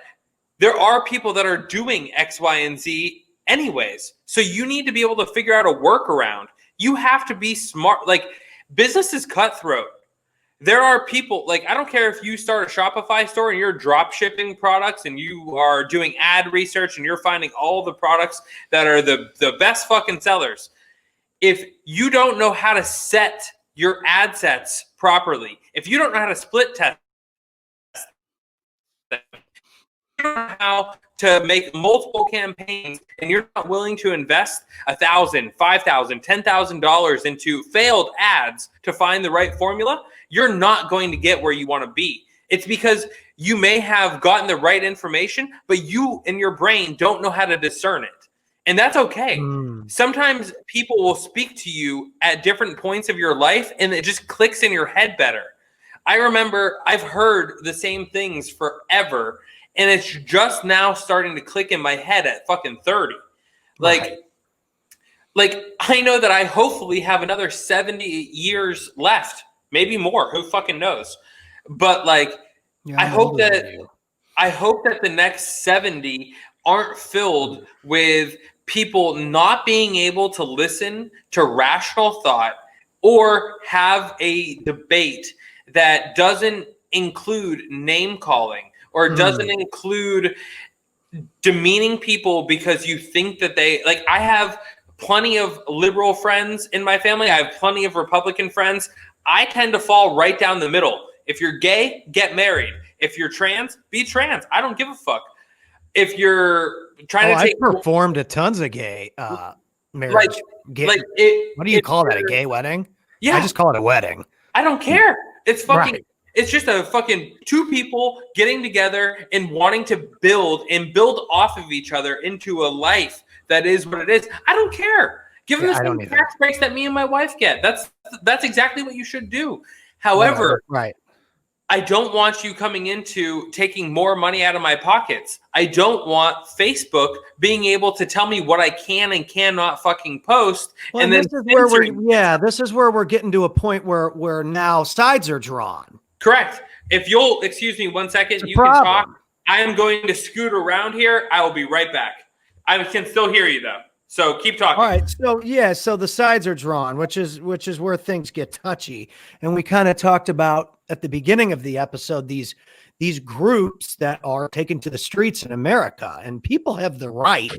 There are people that are doing X, Y, and Z anyways. So you need to be able to figure out a workaround. You have to be smart. Business is cutthroat. There are people, I don't care if you start a Shopify store and you're drop shipping products and you are doing ad research and you're finding all the products that are the best fucking sellers. If you don't know how to set your ad sets properly, if you don't know how to split test, you don't know how to make multiple campaigns, and you're not willing to invest $1,000, $5,000, $10,000 into failed ads to find the right formula, you're not going to get where you want to be. It's because you may have gotten the right information, but you in your brain don't know how to discern it. And that's okay. Sometimes people will speak to you at different points of your life, and it just clicks in your head better. I remember I've heard the same things forever, and it's just now starting to click in my head at fucking 30. Like I know that I hopefully have another 70 years left, maybe more. Who fucking knows? But like, I hope that the next 70 aren't filled with people not being able to listen to rational thought or have a debate that doesn't include name calling or doesn't include demeaning people because you think that they like. I have plenty of liberal friends in my family. I have plenty of Republican friends. I tend to fall right down the middle. If you're gay, get married. If you're trans, be trans. I don't give a fuck. If you're trying to take, I performed at tons of gay marriage. What do you call that? A gay wedding? Yeah, I just call it a wedding. I don't care. It's fucking. Right. It's just a fucking two people getting together and wanting to build off of each other into a life that is what it is. I don't care. Give them the same tax breaks that me and my wife get. That's exactly what you should do. However, right. I don't want you coming into taking more money out of my pockets. I don't want Facebook being able to tell me what I can and cannot fucking post. Well, and then this is where we're getting to a point where now sides are drawn. Correct. If you'll excuse me 1 second, you can talk. I am going to scoot around here. I will be right back. I can still hear you though. So keep talking. All right. So the sides are drawn, which is where things get touchy. And we kind of talked about at the beginning of the episode, these groups that are taken to the streets in America, and people have the right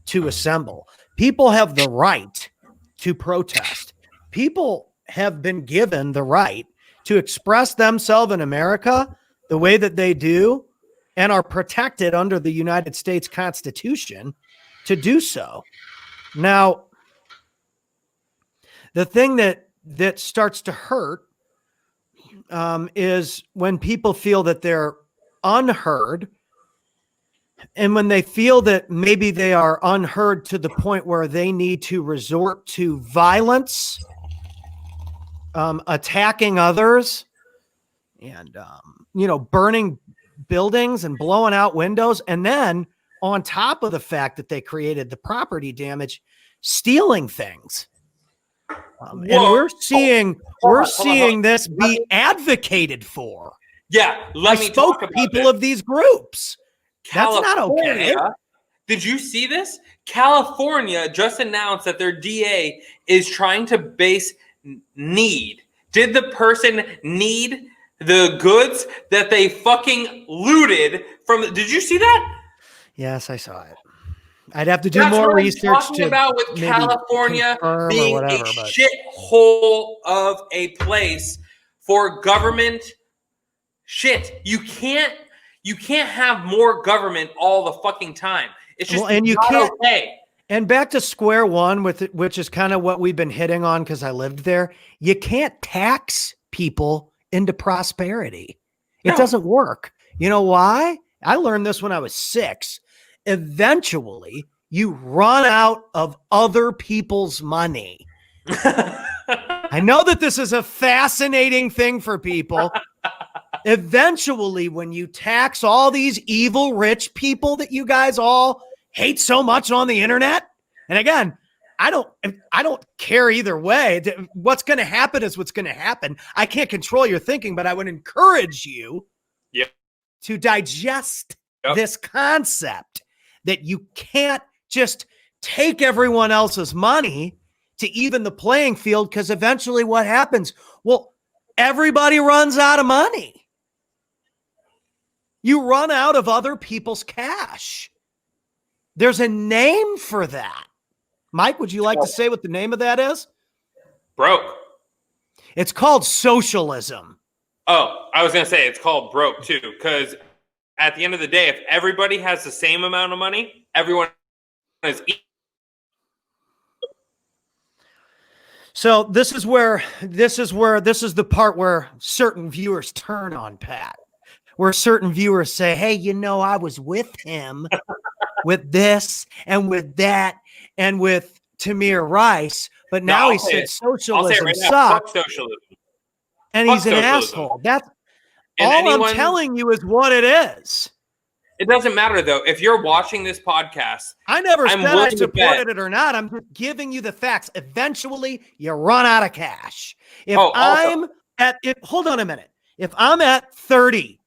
to assemble. People have the right to protest. People have been given the right to express themselves in America the way that they do and are protected under the United States Constitution to do so. Now, the thing that starts to hurt is when people feel that they're unheard, and when they feel that maybe they are unheard to the point where they need to resort to violence, attacking others, and burning buildings and blowing out windows, and then on top of the fact that they created the property damage, stealing things. And we're seeing this be advocated for. Yeah, let me talk about people of these groups. That's not okay. Did you see this? California just announced that their DA is trying to base need. Did the person need the goods that they fucking looted from? Did you see that? Yes, I saw it. I'd have to do more research to about with California being a shithole of a place for government shit. You can't have more government all the fucking time. It's just okay. And back to square one with it, which is kind of what we've been hitting on because I lived there. You can't tax people into prosperity. It doesn't work. You know why? I learned this when I was 6. Eventually, you run out of other people's money. I know that this is a fascinating thing for people. Eventually, when you tax all these evil rich people that you guys all hate so much on the internet, and again, I don't care either way. What's going to happen is what's going to happen. I can't control your thinking, but I would encourage you to digest this concept that you can't just take everyone else's money to even the playing field, because eventually what happens? Well, everybody runs out of money. You run out of other people's cash. There's a name for that. Mike, would you like to say what the name of that is? Broke. It's called socialism. Oh, I was going to say it's called broke too, because at the end of the day, if everybody has the same amount of money, everyone is equal. So this is the part where certain viewers turn on Pat, where certain viewers say, hey, I was with him with this and with that and with Tamir Rice, but now he said socialism sucks. Fuck socialism. And he's an asshole. That's all I'm telling you is what it is. It doesn't matter, though. If you're watching this podcast, I never said I supported it or not. I'm just giving you the facts. Eventually, you run out of cash. Hold on a minute. If I'm at 30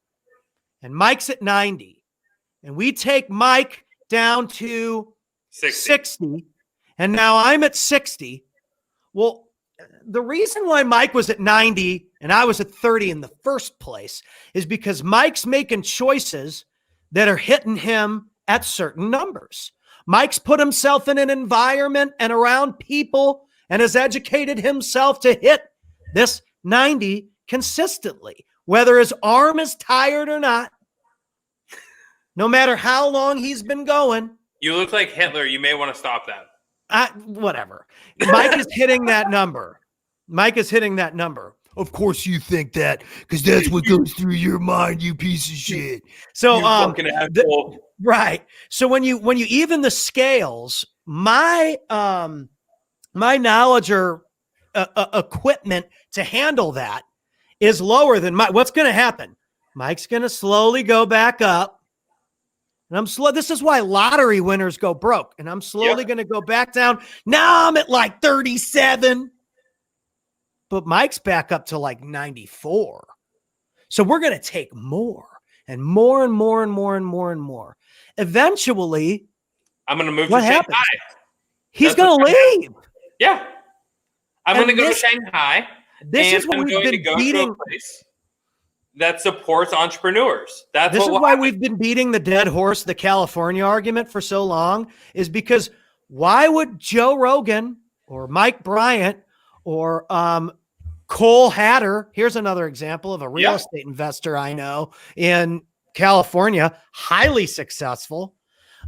and Mike's at 90 and we take Mike down to 60 and now I'm at 60, well, the reason why Mike was at 90 and I was at 30 in the first place is because Mike's making choices that are hitting him at certain numbers. Mike's put himself in an environment and around people and has educated himself to hit this 90 consistently, whether his arm is tired or not, no matter how long he's been going. You look like Hitler. You may want to stop that. Whatever. Mike is hitting that number. Of course you think that because that's what goes through your mind, you piece of shit. So, right. So when you even the scales, my knowledge or equipment to handle that is lower than Mike. What's going to happen? Mike's going to slowly go back up. And I'm slow. This is why lottery winners go broke. And I'm slowly going to go back down. Now I'm at like 37. But Mike's back up to like 94. So we're going to take more and more and more and more and more and more. Eventually, I'm going to move to Shanghai. He's going to leave. Yeah. I'm going to go to Shanghai. This is what we've been beating. To a place that supports entrepreneurs. This is why we've been beating the dead horse, the California argument for so long, is because why would Joe Rogan or Mike Bryant or Cole Hatter, here's another example of a real estate investor I know in California, highly successful,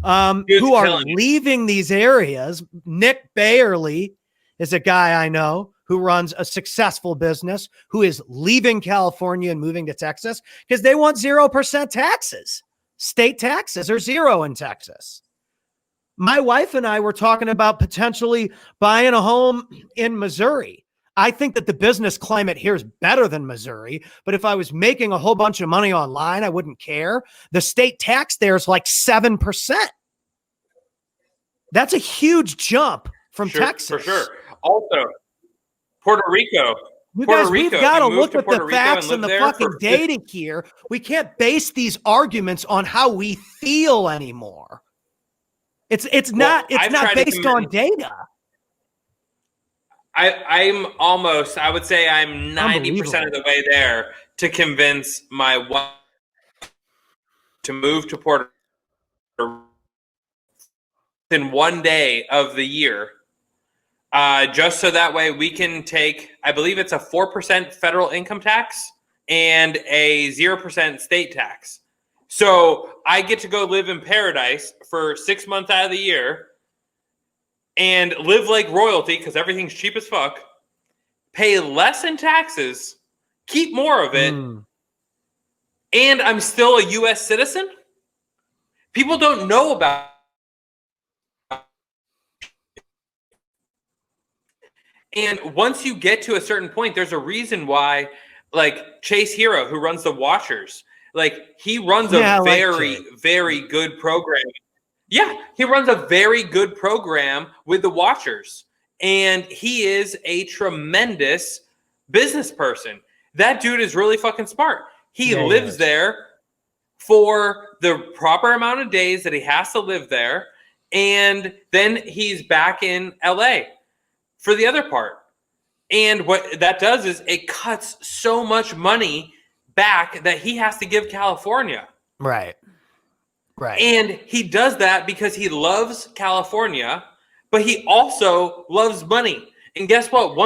who are leaving these areas. Nick Bayerly is a guy I know who runs a successful business who is leaving California and moving to Texas because they want 0% taxes. State taxes are zero in Texas. My wife and I were talking about potentially buying a home in Missouri. I think that the business climate here is better than Missouri, but if I was making a whole bunch of money online, I wouldn't care. The state tax there is like 7%. That's a huge jump from Texas. For sure. Also, Puerto Rico. We've got to look at the facts and the fucking data here. We can't base these arguments on how we feel anymore. It's not based on data. I would say I'm 90% of the way there to convince my wife to move to Puerto Rico in one day of the year. Just so that way we can take, I believe it's a 4% federal income tax and a 0% state tax. So I get to go live in paradise for 6 months out of the year and live like royalty because everything's cheap as fuck, pay less in taxes, keep more of it, and I'm still a U.S. citizen? People don't know about And once you get to a certain point, there's a reason why, like Chase Hero, who runs the Watchers, like he runs a very good program. Yeah, he runs a very good program with the Watchers, and he is a tremendous business person. That dude is really fucking smart. He lives there for the proper amount of days that he has to live there, and then he's back in LA for the other part. And what that does is it cuts so much money back that he has to give California. Right. And he does that because he loves California, but he also loves money. And guess what?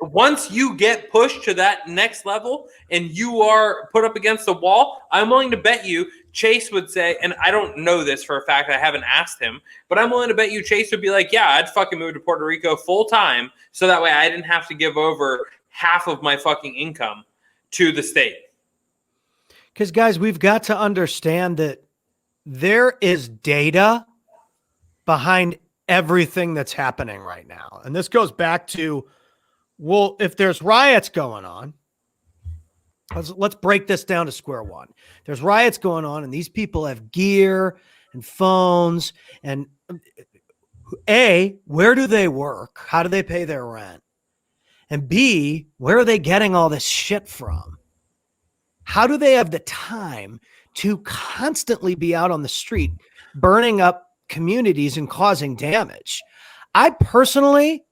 Once you get pushed to that next level and you are put up against the wall, I'm willing to bet you Chase would say, and I don't know this for a fact, I haven't asked him, but I'm willing to bet you Chase would be like, yeah, I'd fucking move to Puerto Rico full time so that way I didn't have to give over half of my fucking income to the state. Because, guys, we've got to understand that there is data behind everything that's happening right now. And this goes back to, well, if there's riots going on, let's break this down to square one. There's riots going on, and these people have gear and phones. And A, where do they work? How do they pay their rent? And B, where are they getting all this shit from? How do they have the time to constantly be out on the street burning up communities and causing damage? I personally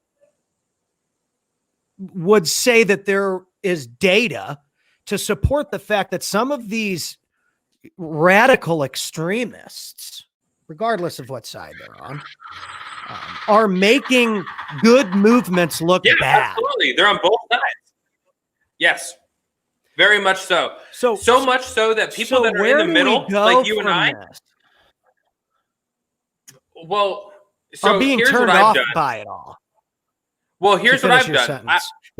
would say that there is data to support the fact that some of these radical extremists, regardless of what side they're on, are making good movements look bad. Absolutely. They're on both sides. Yes. Very much so. So much so that people that are in the middle, like you and I, well, so are being turned off by it all. Well, here's what I've done.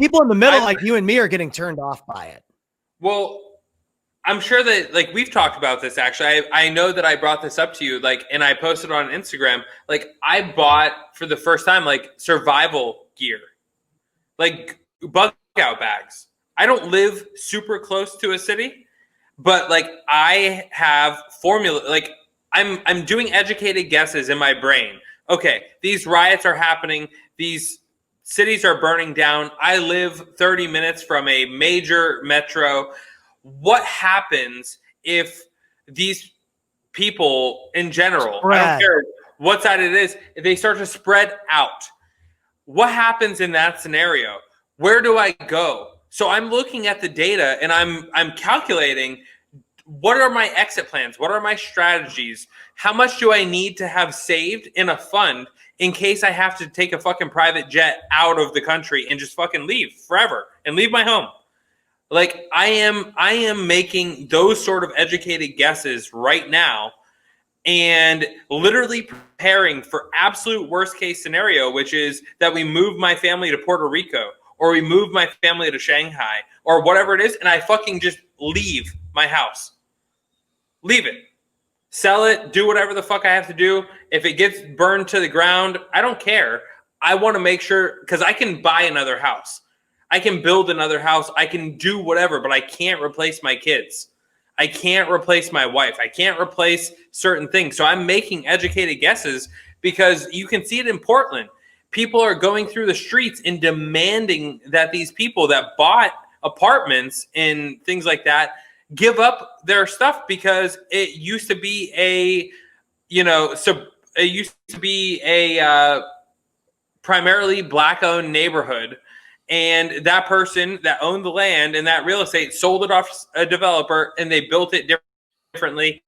People in the middle, like you and me, are getting turned off by it. Well, I'm sure that, like, we've talked about this, actually. I know that I brought this up to you, like, and I posted on Instagram. Like, I bought, for the first time, like, survival gear. Like, bug out bags. I don't live super close to a city, but, like, I have formula. Like, I'm doing educated guesses in my brain. Okay, these riots are happening. These cities are burning down. I live 30 minutes from a major metro. What happens if these people in general, I don't care what side it is, if they start to spread out? What happens in that scenario? Where do I go? So I'm looking at the data and I'm calculating, what are my exit plans? What are my strategies? How much do I need to have saved in a fund in case I have to take a fucking private jet out of the country and just fucking leave forever and leave my home? Like, I am making those sort of educated guesses right now and literally preparing for absolute worst case scenario, which is that we move my family to Puerto Rico or we move my family to Shanghai or whatever it is, and I fucking just leave my house. Leave it. Sell it. Do whatever the fuck I have to do. If it gets burned to the ground, I don't care. I want to make sure, because I can buy another house. I can build another house. I can do whatever, but I can't replace my kids. I can't replace my wife. I can't replace certain things. So I'm making educated guesses because you can see it in Portland. People are going through the streets and demanding that these people that bought apartments and things like that give up their stuff, because it used to be a primarily Black-owned neighborhood. And that person that owned the land and that real estate sold it off a developer, and they built it differently.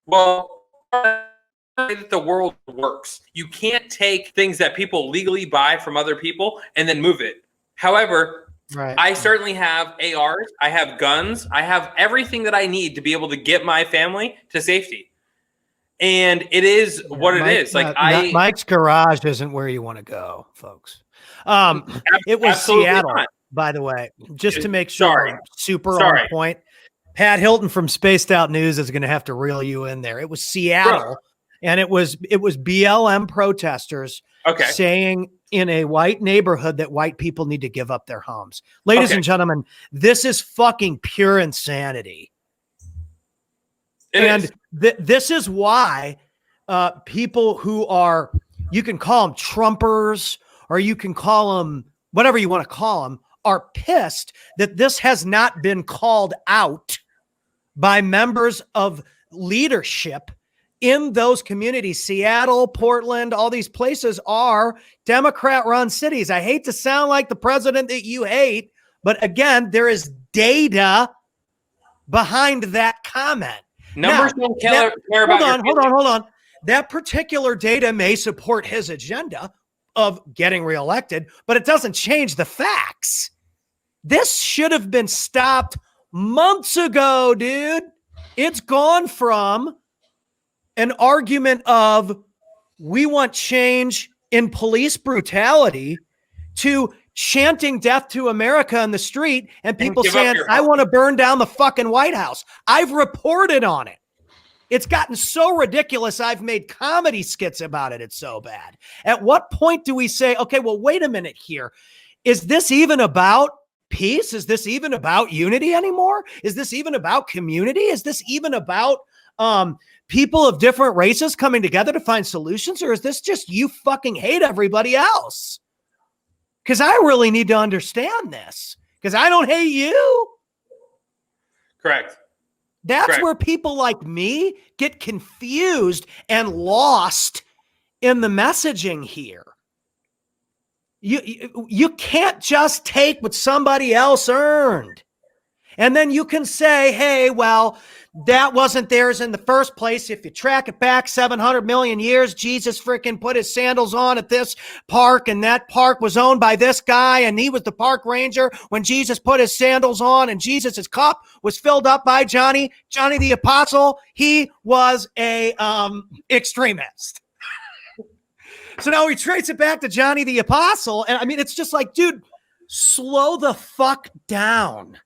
Well, the world works. You can't take things that people legally buy from other people and then move it. However, I certainly have ARs, I have guns, I have everything that I need to be able to get my family to safety. And it is what it is. Like, Mike's garage isn't where you want to go, folks. It was Seattle, by the way, just to make sure I'm super on point. Pat Hilton from Spaced Out News is going to have to reel you in there. It was Seattle, and it was BLM protesters saying in a white neighborhood that white people need to give up their homes. Ladies and gentlemen, this is fucking pure insanity. This is why people who are, you can call them Trumpers or you can call them whatever you want to call them, are pissed that this has not been called out by members of leadership in those communities. Seattle, Portland, all these places are Democrat-run cities. I hate to sound like the president that you hate, but again, there is data behind that comment. Numbers don't care about. Hold on. that particular data may support his agenda of getting reelected, but it doesn't change the facts. This should have been stopped months ago, dude. It's gone from an argument of we want change in police brutality to chanting death to America in the street and people saying, I want to burn down the fucking White House. I've reported on it. It's gotten so ridiculous. I've made comedy skits about it. It's so bad. At what point do we say, okay, well, wait a minute here. Is this even about peace? Is this even about unity anymore? Is this even about community? Is this even about people of different races coming together to find solutions? Or is this just you fucking hate everybody else? Because I really need to understand this because I don't hate you. Correct. That's Correct. where people like me get confused and lost in the messaging here. You can't just take what somebody else earned. And then you can say, hey, well, that wasn't theirs in the first place. If you track it back 700 million years, Jesus freaking put his sandals on at this park, and that park was owned by this guy, and he was the park ranger when Jesus put his sandals on, and Jesus's cup was filled up by Johnny the Apostle. He was a extremist. So now we trace it back to Johnny the Apostle, and I mean, it's just like, dude, slow the fuck down.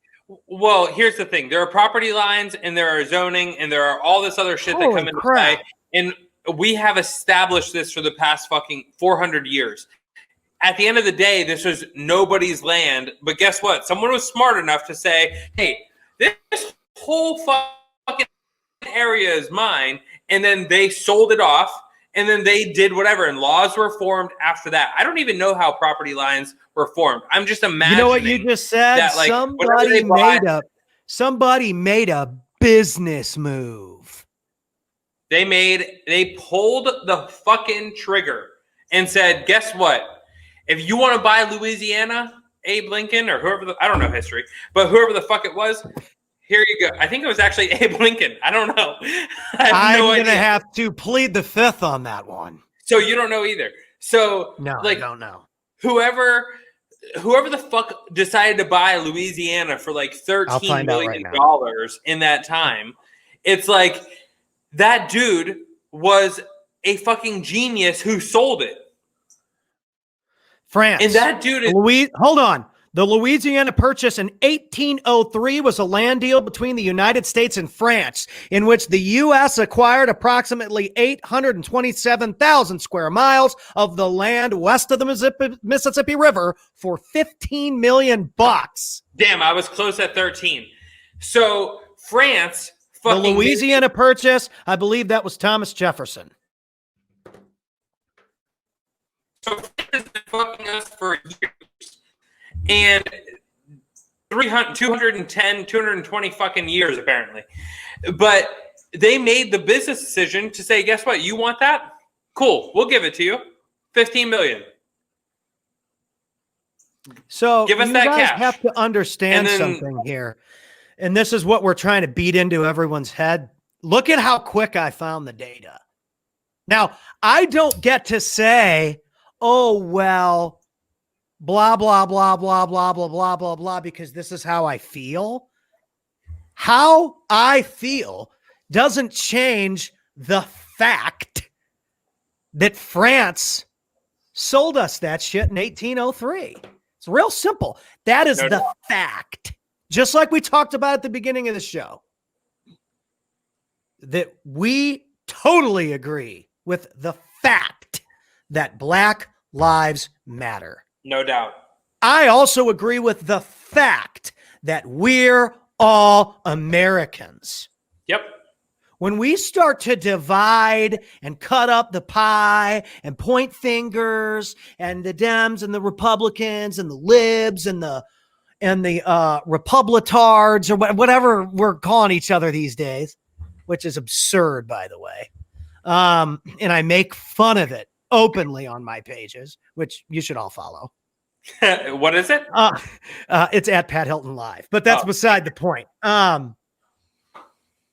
Well, here's the thing. There are property lines and there are zoning and there are all this other shit that come into play. And we have established this for the past fucking 400 years. At the end of the day, this was nobody's land. But guess what? Someone was smart enough to say, hey, this whole fucking area is mine. And then they sold it off. And then they did whatever. And laws were formed after that. I don't even know how property lines were formed. I'm just imagining. You know what you just said? That, like, somebody made a business move. They pulled the fucking trigger and said, guess what? If you want to buy Louisiana, Abe Lincoln or whoever, I don't know history, but whoever the fuck it was, here you go. I think it was actually Abe Lincoln. I don't know. I'm going to have to plead the fifth on that one. So you don't know either. So no, like, I don't know. Whoever the fuck decided to buy Louisiana for like $13 million in that time, it's like that dude was a fucking genius who sold it. France. And that dude is hold on. The Louisiana Purchase in 1803 was a land deal between the United States and France, in which the U.S. acquired approximately 827,000 square miles of the land west of the Mississippi River for $15 million. Damn, I was close at 13. So France, the Louisiana Purchase, I believe that was Thomas Jefferson. So France has been fucking us for years. And 210, 220 fucking years, apparently. But they made the business decision to say, guess what? You want that? Cool. We'll give it to you. $15 million. So give us you that guys cash. Have to understand something here. And this is what we're trying to beat into everyone's head. Look at how quick I found the data. Now, I don't get to say, oh, well, blah, blah, blah, blah, blah, blah, blah, blah, blah, because this is how I feel. How I feel doesn't change the fact that France sold us that shit in 1803. It's real simple. That is the fact. Just like we talked about at the beginning of the show. That we totally agree with the fact that Black Lives Matter. No doubt. I also agree with the fact that we're all Americans. Yep. When we start to divide and cut up the pie and point fingers and the Dems and the Republicans and the libs and the Republitards or whatever we're calling each other these days, which is absurd, by the way. And I make fun of it openly on my pages, which you should all follow. What is it? It's at Pat Hilton Live, but that's beside the point.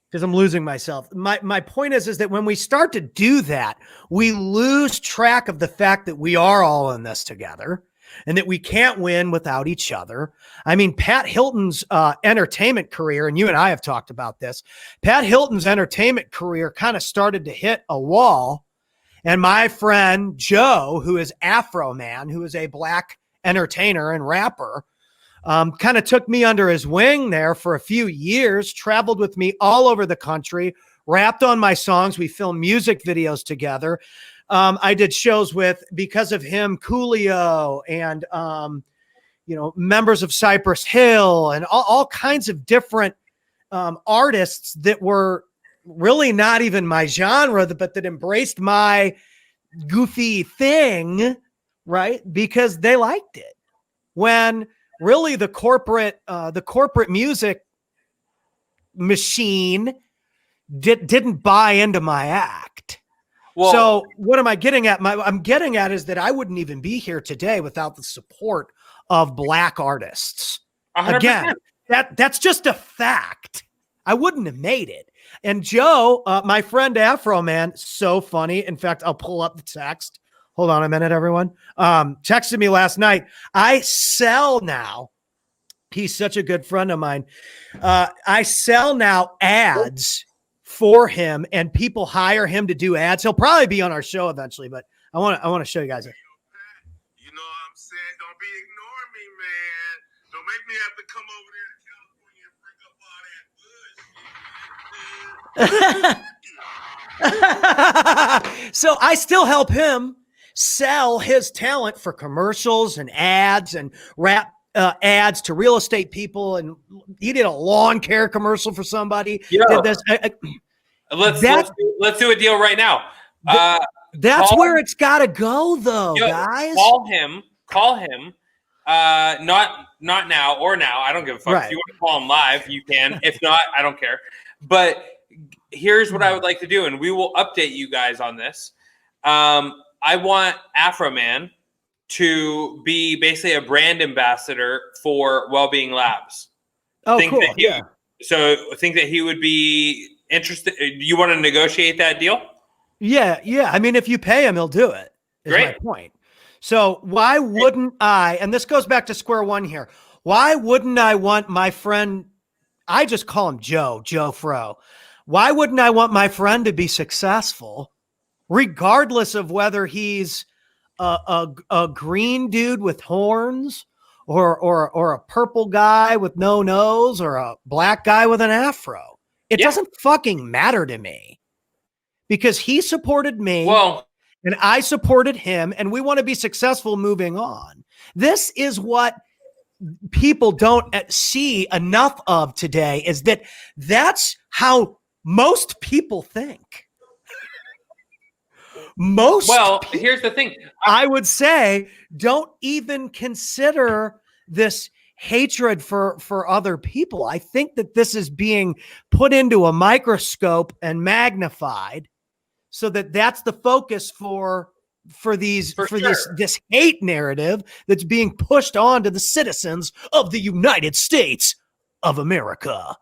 because I'm losing myself. My point is that when we start to do that, we lose track of the fact that we are all in this together and that we can't win without each other. I mean, Pat Hilton's entertainment career, and you and I have talked about this, Pat Hilton's entertainment career kind of started to hit a wall. And my friend Joe, who is Afro Man, who is a black entertainer and rapper, kind of took me under his wing there for a few years, traveled with me all over the country, rapped on my songs. We filmed music videos together. I did shows with, because of him, Coolio and, members of Cypress Hill and all kinds of different artists that were really not even my genre, but that embraced my goofy thing, right? Because they liked it. When really the corporate music machine didn't buy into my act. Well, so what am I getting at? I'm getting at is that I wouldn't even be here today without the support of black artists. 100%. Again, that's just a fact. I wouldn't have made it. And Joe, my friend Afro Man, so funny. In fact, I'll pull up the text. Hold on a minute, everyone. Texted me last night. I sell now. He's such a good friend of mine. I sell now ads for him, and people hire him to do ads. He'll probably be on our show eventually, but I want to show you guys it. You know what I'm saying? Don't be ignoring me, man. Don't make me have to come over there to California and bring up all that bullshit. So I still help him sell his talent for commercials and ads and rap ads to real estate people. And he did a lawn care commercial for somebody. Did this. Let's do a deal right now. That's where it's got to go, though, guys. Call him. Not now or now. I don't give a fuck. Right. If you want to call him live, you can. If not, I don't care. But here's what I would like to do, and we will update you guys on this. I want Afro Man to be basically a brand ambassador for Wellbeing Labs. Oh, cool. So think that he would be interested. You want to negotiate that deal? Yeah. I mean, if you pay him, he'll do it. Is Great. My point. So why wouldn't I, and this goes back to square one here, why wouldn't I want my friend, I just call him Joe Fro. Why wouldn't I want my friend to be successful, regardless of whether he's a green dude with horns or a purple guy with no nose or a black guy with an afro? It doesn't fucking matter to me, because he supported me. Well, and I supported him, and we want to be successful moving on. This is what people don't see enough of today, is that that's how most people think. Here's the thing. I would say don't even consider this hatred for other people. I think that this is being put into a microscope and magnified, so that that's the focus for this hate narrative that's being pushed on to the citizens of the United States of America.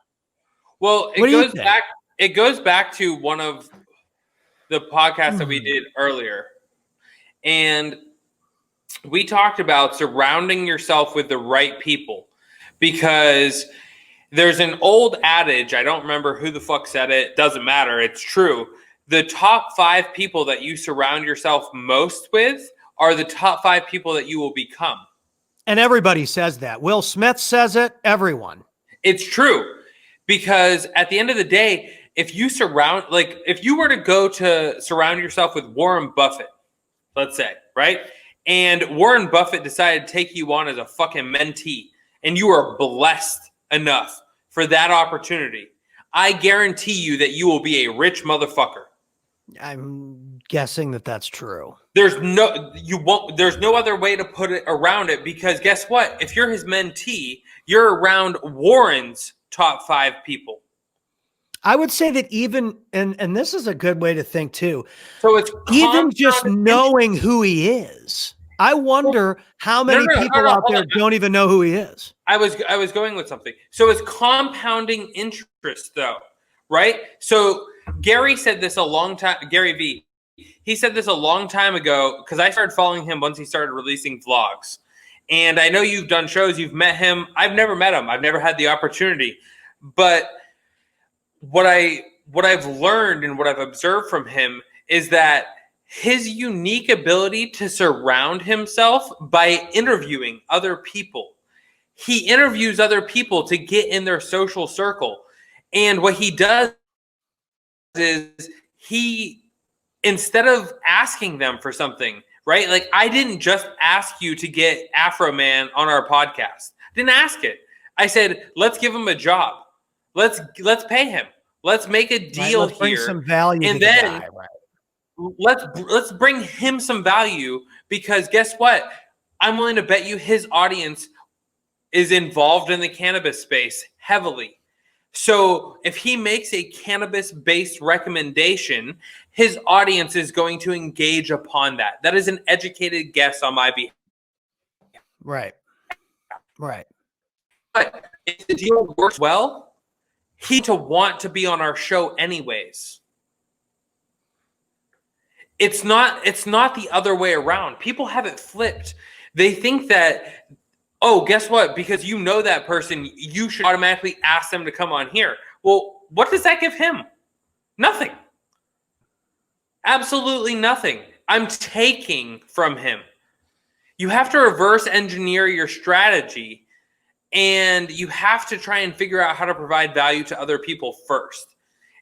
Well, it goes back to one of the podcasts that we did earlier. And we talked about surrounding yourself with the right people, because there's an old adage. I don't remember who the fuck said it. Doesn't matter. It's true. The top 5 people that you surround yourself most with are the top 5 people that you will become. And everybody says that. Will Smith says it. Everyone. It's true. Because at the end of the day, if you were to go to surround yourself with Warren Buffett, let's say, right? And Warren Buffett decided to take you on as a fucking mentee, and you are blessed enough for that opportunity, I guarantee you that you will be a rich motherfucker. I'm guessing that that's true. There's no other way to put it around it, because guess what? If you're his mentee, you're around Warren's top 5 people. I would say that even, and this is a good way to think too. So it's even just knowing who he is. I wonder how many people out there don't even know who he is. I was going with something. So it's compounding interest, though, right? So Gary said this a long time. Gary V. He said this a long time ago because I started following him once he started releasing vlogs. And I know you've done shows, you've met him. I've never met him. I've never had the opportunity. But what I've learned and what I've observed from him is that his unique ability to surround himself by interviewing other people. He interviews other people to get in their social circle. And what he does is instead of asking them for something, right? Like, I didn't just ask you to get Afro Man on our podcast. I didn't ask it. I said, let's give him a job. Let's pay him. Let's make a deal let's bring here. some value and to then the guy, right? let's bring him some value, because guess what? I'm willing to bet you his audience is involved in the cannabis space heavily. So if he makes a cannabis-based recommendation, his audience is going to engage upon that. That is an educated guess on my behalf. Right. But if the deal works well, he'd want to be on our show anyways. It's not the other way around. People have it flipped. They think that, oh, guess what? Because you know that person, you should automatically ask them to come on here. Well, what does that give him? Nothing. Absolutely nothing. I'm taking from him. You have to reverse engineer your strategy, and you have to try and figure out how to provide value to other people first.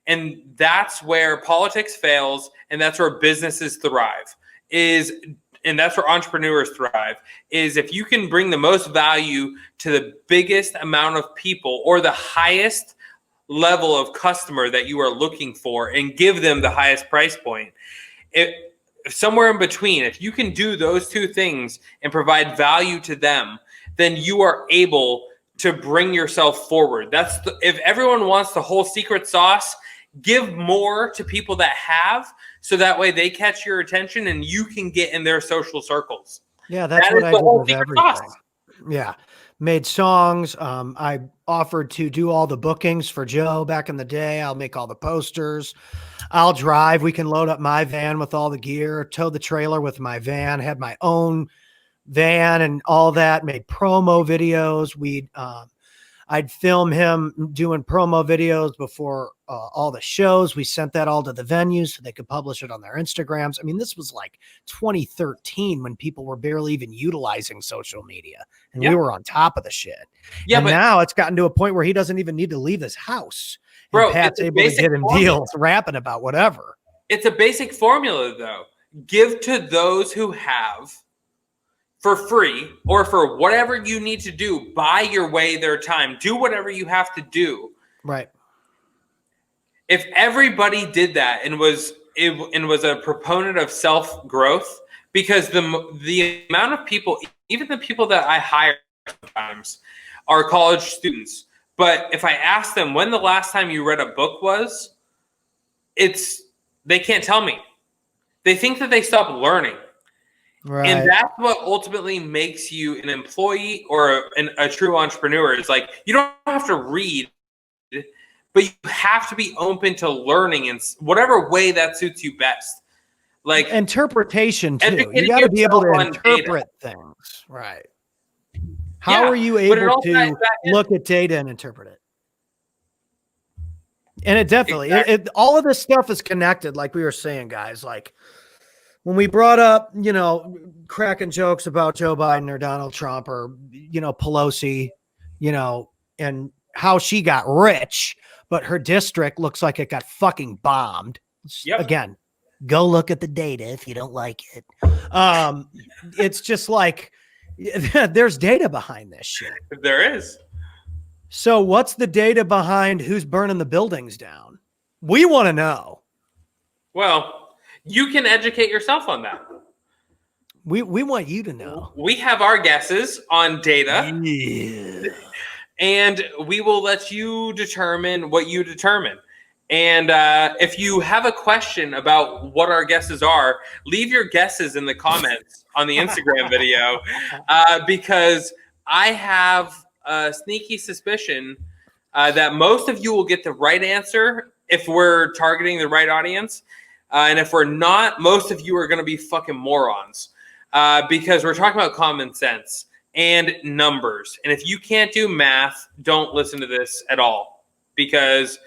And that's where politics fails, and that's where businesses thrive. And that's where entrepreneurs thrive, is if you can bring the most value to the biggest amount of people or the highest level of customer that you are looking for and give them the highest price point. Somewhere in between, if you can do those two things and provide value to them, then you are able to bring yourself forward. If everyone wants the whole secret sauce, give more to people that have, so that way they catch your attention and you can get in their social circles. Yeah, that's what I did with everything. Yeah. Made songs. I offered to do all the bookings for Joe back in the day. I'll make all the posters. I'll drive. We can load up my van with all the gear, tow the trailer with my van, had my own van and all that, made promo videos. I'd film him doing promo videos before all the shows. We sent that all to the venues so they could publish it on their Instagrams. I mean, this was like 2013 when people were barely even utilizing social media, and we were on top of the shit. Yeah, and now it's gotten to a point where he doesn't even need to leave his house. Bro, Pat's able to get him deals, rapping about whatever. It's a basic formula, though. Give to those who have for free, or for whatever you need to do, buy your way their time. Do whatever you have to do. Right. If everybody did that and was a proponent of self-growth, because the amount of people, even the people that I hire sometimes, are college students. But if I ask them when the last time you read a book was, they can't tell me. They think that they stopped learning. Right. And that's what ultimately makes you an employee or a true entrepreneur. Is like, you don't have to read, but you have to be open to learning in whatever way that suits you best. Like interpretation too. You got to be able to interpret things. Right. How are you able to look at data and interpret it? And it definitely, all of this stuff is connected. Like we were saying, guys, like, when we brought up, cracking jokes about Joe Biden or Donald Trump or, Pelosi, and how she got rich, but her district looks like it got fucking bombed. Yep. Again, go look at the data if you don't like it. It's just like, there's data behind this shit. There is. So what's the data behind who's burning the buildings down? We want to know. Well, you can educate yourself on that. We want you to know. We have our guesses on data. Yeah. And we will let you determine what you determine. And if you have a question about what our guesses are, leave your guesses in the comments on the Instagram video, because I have a sneaky suspicion that most of you will get the right answer if we're targeting the right audience. And if we're not, most of you are going to be fucking morons because we're talking about common sense and numbers. And if you can't do math, don't listen to this at all because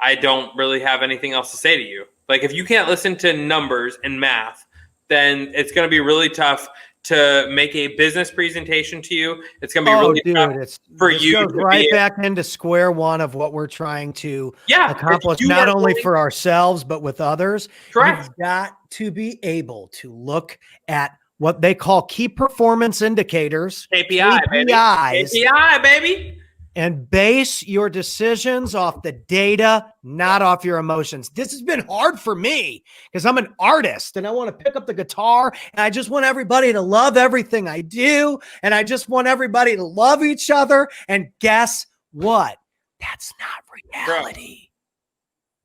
I don't really have anything else to say to you. Like if you can't listen to numbers and math, then it's going to be really tough to make a business presentation to you. It's going to be really tough for you. Goes right back into square one of what we're trying to accomplish, not only for ours, but with others. Correct. You've got to be able to look at what they call key performance indicators, KPIs, KPI, baby. And base your decisions off the data, not off your emotions. This has been hard for me because I'm an artist and I want to pick up the guitar and I just want everybody to love everything I do. And I just want everybody to love each other. And guess what? That's not reality.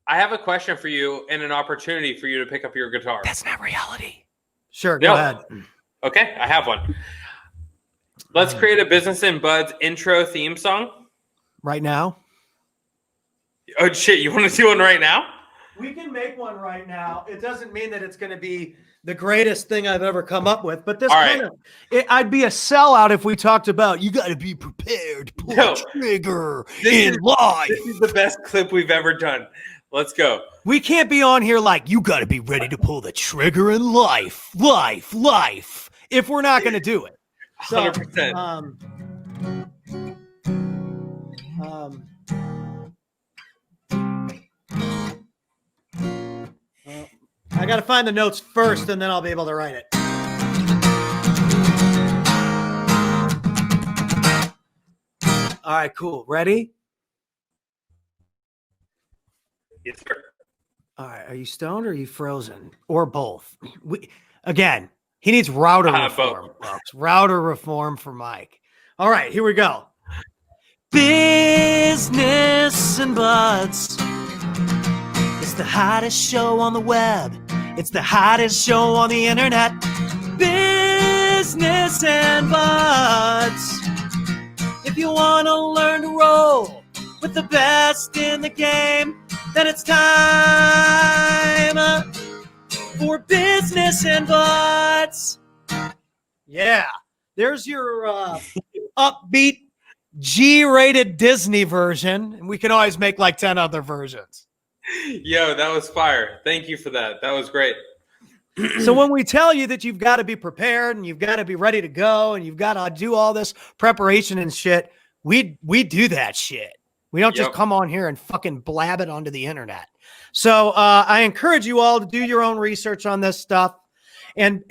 Bro, I have a question for you and an opportunity for you to pick up your guitar. That's not reality. Sure, go ahead. Okay, I have one. Let's create a Business and Buds intro theme song. Right now? Oh, shit. You want to do one right now? We can make one right now. It doesn't mean that it's going to be the greatest thing I've ever come up with, but this I'd be a sellout if we talked about you got to be prepared to pull a trigger in life. This is the best clip we've ever done. Let's go. We can't be on here like you got to be ready to pull the trigger in life, if we're not going to do it. 100%. I got to find the notes first, and then I'll be able to write it. All right, cool. Ready? Yes, sir. All right. Are you stoned or are you frozen? Or both? Again, he needs router reform. Router reform for Mike. All right, here we go. Business and Buds. It's the hottest show on the web. It's the hottest show on the internet. Business and Buds. If you want to learn to roll with the best in the game, then it's time for Business and Buds. Yeah, there's your upbeat G-rated Disney version, and we can always make like 10 other versions. Yo, that was fire. Thank you for that. That was great. So when we tell you that you've got to be prepared and you've got to be ready to go and you've got to do all this preparation and shit, we do that shit. We don't just come on here and fucking blab it onto the internet. So I encourage you all to do your own research on this stuff and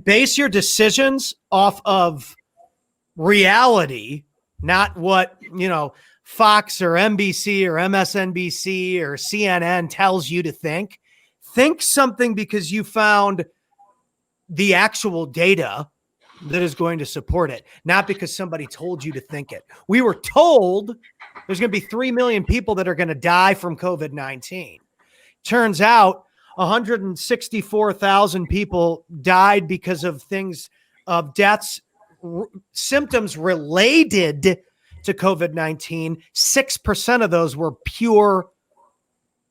base your decisions off of reality, not what, Fox or NBC or MSNBC or CNN tells you to think. Think something because you found the actual data that is going to support it, not because somebody told you to think it. We were told there's going to be 3 million people that are going to die from COVID-19. Turns out 164,000 people died because of deaths, symptoms related to COVID-19. 6% of those were pure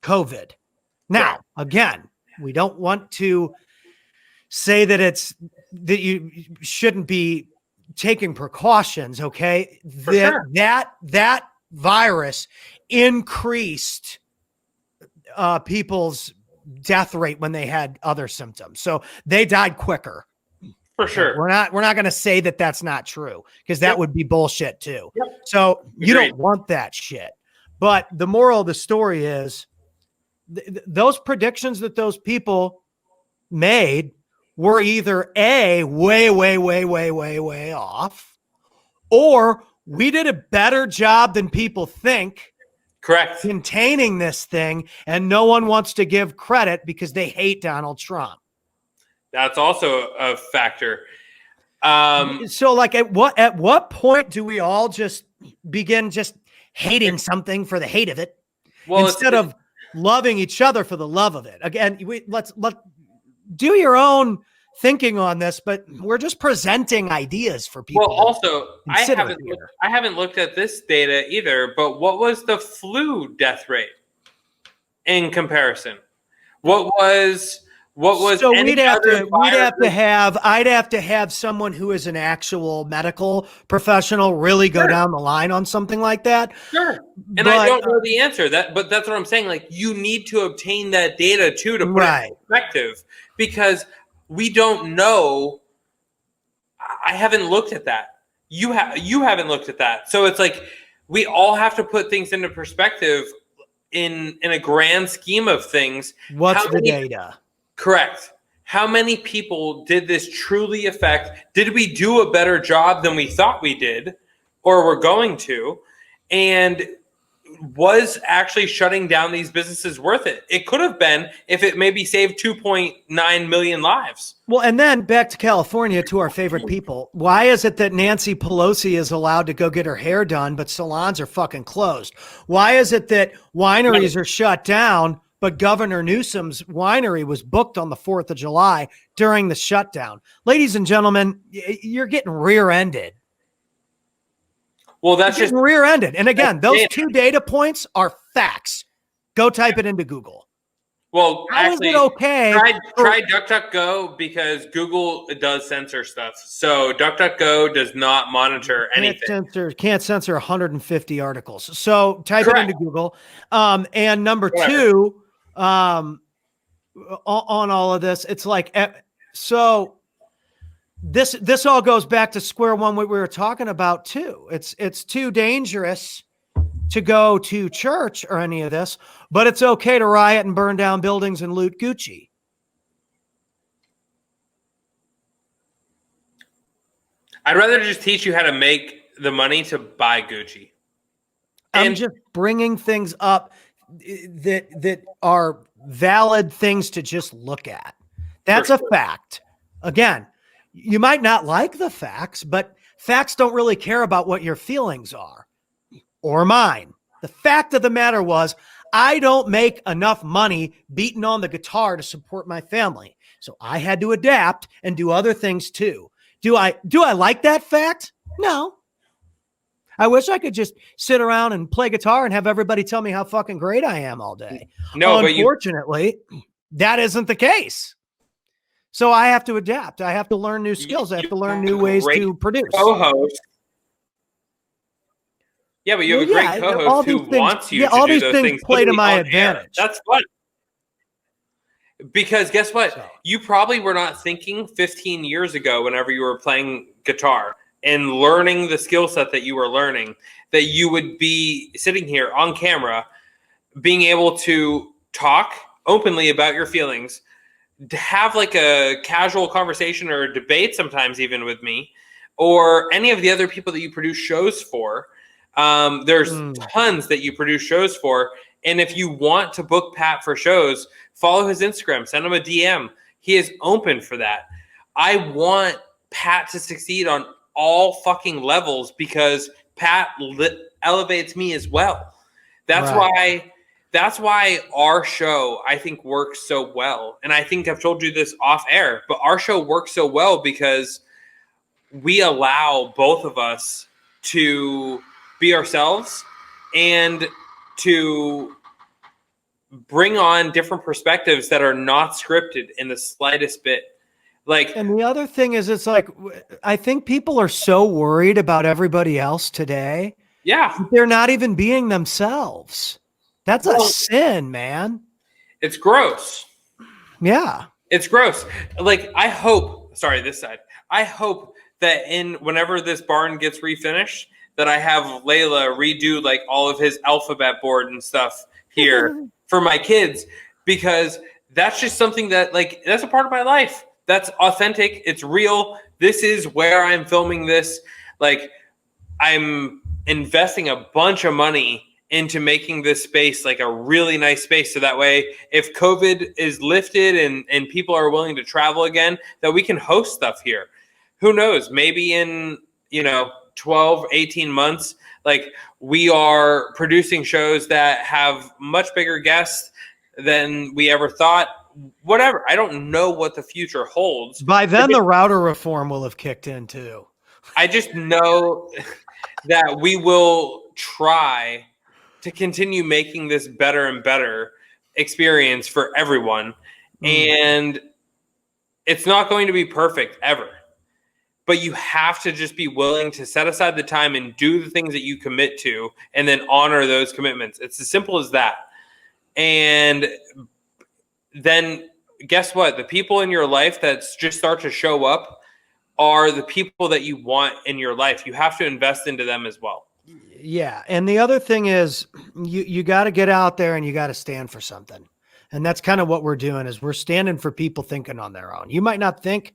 COVID. Now, again, we don't want to say that you shouldn't be taking precautions. Okay. That virus increased people's death rate when they had other symptoms. So they died quicker. For sure. We're not going to say that that's not true because that would be bullshit too. So you don't want that shit. But the moral of the story is those predictions that those people made were either A, way off, or we did a better job than people think. Correct. Containing this thing, and no one wants to give credit because they hate Donald Trump. That's also a factor. So like at what point do we all just begin just hating something for the hate of it instead of loving each other for the love of it? Again, let's do your own thinking on this, but we're just presenting ideas for people. Well, also, I haven't looked at this data either, but what was the flu death rate? in comparison? What was So any we'd have other to we'd have to virus- have I'd have to have someone who is an actual medical professional really go Sure. down the line on something like that. Sure. And I But, don't know the answer. But that's what I'm saying. Like, you need to obtain that data too to put it Right. in perspective, because we don't know. I haven't looked at that. You haven't looked at that. So it's like we all have to put things into perspective in a grand scheme of things. What's How the many- data? Correct. How many people did this truly affect? Did we do a better job than we thought we did or were going to? And was actually shutting down these businesses worth it? It could have been if it maybe saved 2.9 million lives. Well, and then back to California to our favorite people. Why is it that Nancy Pelosi is allowed to go get her hair done, but salons are fucking closed? Why is it that wineries are shut down, but Governor Newsom's winery was booked on the 4th of July during the shutdown? Ladies and gentlemen, you're getting rear-ended. Well, that's You're just getting rear-ended. And again, That's those data. 2 data points are facts. Go type it into Google. well. How is Actually, it okay? try DuckDuckGo, because Google does censor stuff. So DuckDuckGo does not monitor anything. Can't censor 150 articles. So type Correct. it into Google. And number Correct. 2, on all of this, it's like, so this all goes back to square one, what we were talking about too. It's too dangerous to go to church or any of this, but it's okay to riot and burn down buildings and loot Gucci. I'd rather just teach you how to make the money to buy Gucci. I'm And- just bringing things up that are valid things to just look at. That's a fact. Again, you might not like the facts, but facts don't really care about what your feelings are or mine. The fact of the matter was, I don't make enough money beating on the guitar to support my family. So I had to adapt and do other things too. Do I like that fact? No. I wish I could just sit around and play guitar and have everybody tell me how fucking great I am all day. No, but you Unfortunately, that isn't the case. So I have to adapt. I have to learn new skills. I have to learn new ways great to produce. co-host. Yeah, but you have Well, a yeah, great all co-host who these things- wants you yeah, to all do these those things things. play to literally my on air. advantage. That's fun. Because guess what? So- You probably were not thinking 15 years ago, whenever you were playing guitar and learning the skill set that you were learning, that you would be sitting here on camera, being able to talk openly about your feelings, to have like a casual conversation or a debate sometimes even with me or any of the other people that you produce shows for. There's tons that you produce shows for. And if you want to book Pat for shows, follow his Instagram, send him a DM. He is open for that. I want Pat to succeed on all fucking levels because Pat elevates me as well. That's Right. why our show, I think, works so well. And I think I've told you this off air, but our show works so well because we allow both of us to be ourselves and to bring on different perspectives that are not scripted in the slightest bit. Like, And the other thing is, it's like, I think people are so worried about everybody else today. yeah, They're not even being themselves. That's a Well- sin, man. it's gross. Yeah. It's gross. Like, I hope, sorry, this side. I hope that whenever this barn gets refinished, that I have Layla redo like all of his alphabet board and stuff here for my kids, because that's just something that, like, that's a part of my life. That's authentic. It's real. This is where I'm filming this. Like, I'm investing a bunch of money into making this space like a really nice space. So that way, if COVID is lifted and people are willing to travel again, that we can host stuff here. Who knows? Maybe in, 12, 18 months, like, we are producing shows that have much bigger guests than we ever thought. Whatever. I don't know what the future holds. By then, the router reform will have kicked in too. I just know that we will try to continue making this better and better. experience for everyone. And it's not going to be perfect ever. But you have to just be willing to set aside the time and do the things that you commit to and then honor those commitments. It's as simple as that. And then guess what? The people in your life that just start to show up are the people that you want in your life. You have to invest into them as well. Yeah. And the other thing is you got to get out there and you got to stand for something. And that's kind of what we're doing is we're standing for people thinking on their own. You might not think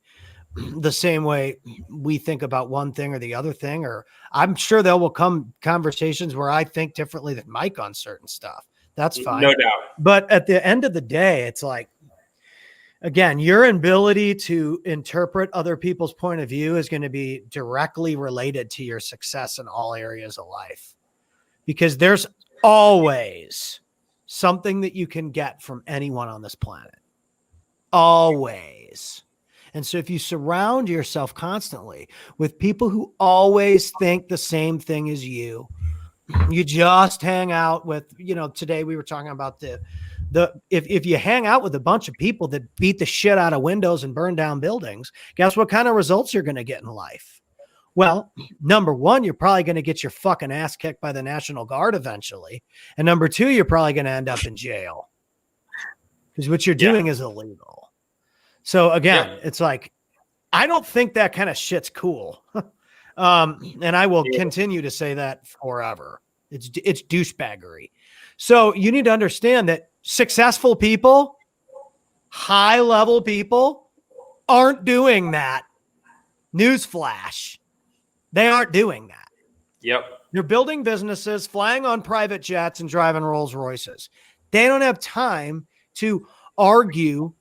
the same way we think about one thing or the other thing, or I'm sure there will come conversations where I think differently than Mike on certain stuff. That's fine. No doubt. But at the end of the day, it's like, again, your ability to interpret other people's point of view is going to be directly related to your success in all areas of life, because there's always something that you can get from anyone on this planet. Always. And so if you surround yourself constantly with people who always think the same thing as you just hang out with, today we were talking about if you hang out with a bunch of people that beat the shit out of windows and burn down buildings, guess what kind of results you're going to get in life? Well, number one, you're probably going to get your fucking ass kicked by the National Guard eventually. And number two, you're probably going to end up in jail because what you're doing is illegal. So again, it's like, I don't think that kind of shit's cool. And I will continue to say that forever. It's douchebaggery. So you need to understand that successful people, high level people aren't doing that. Newsflash. They aren't doing that. Yep. They're building businesses, flying on private jets and driving Rolls Royces. They don't have time to argue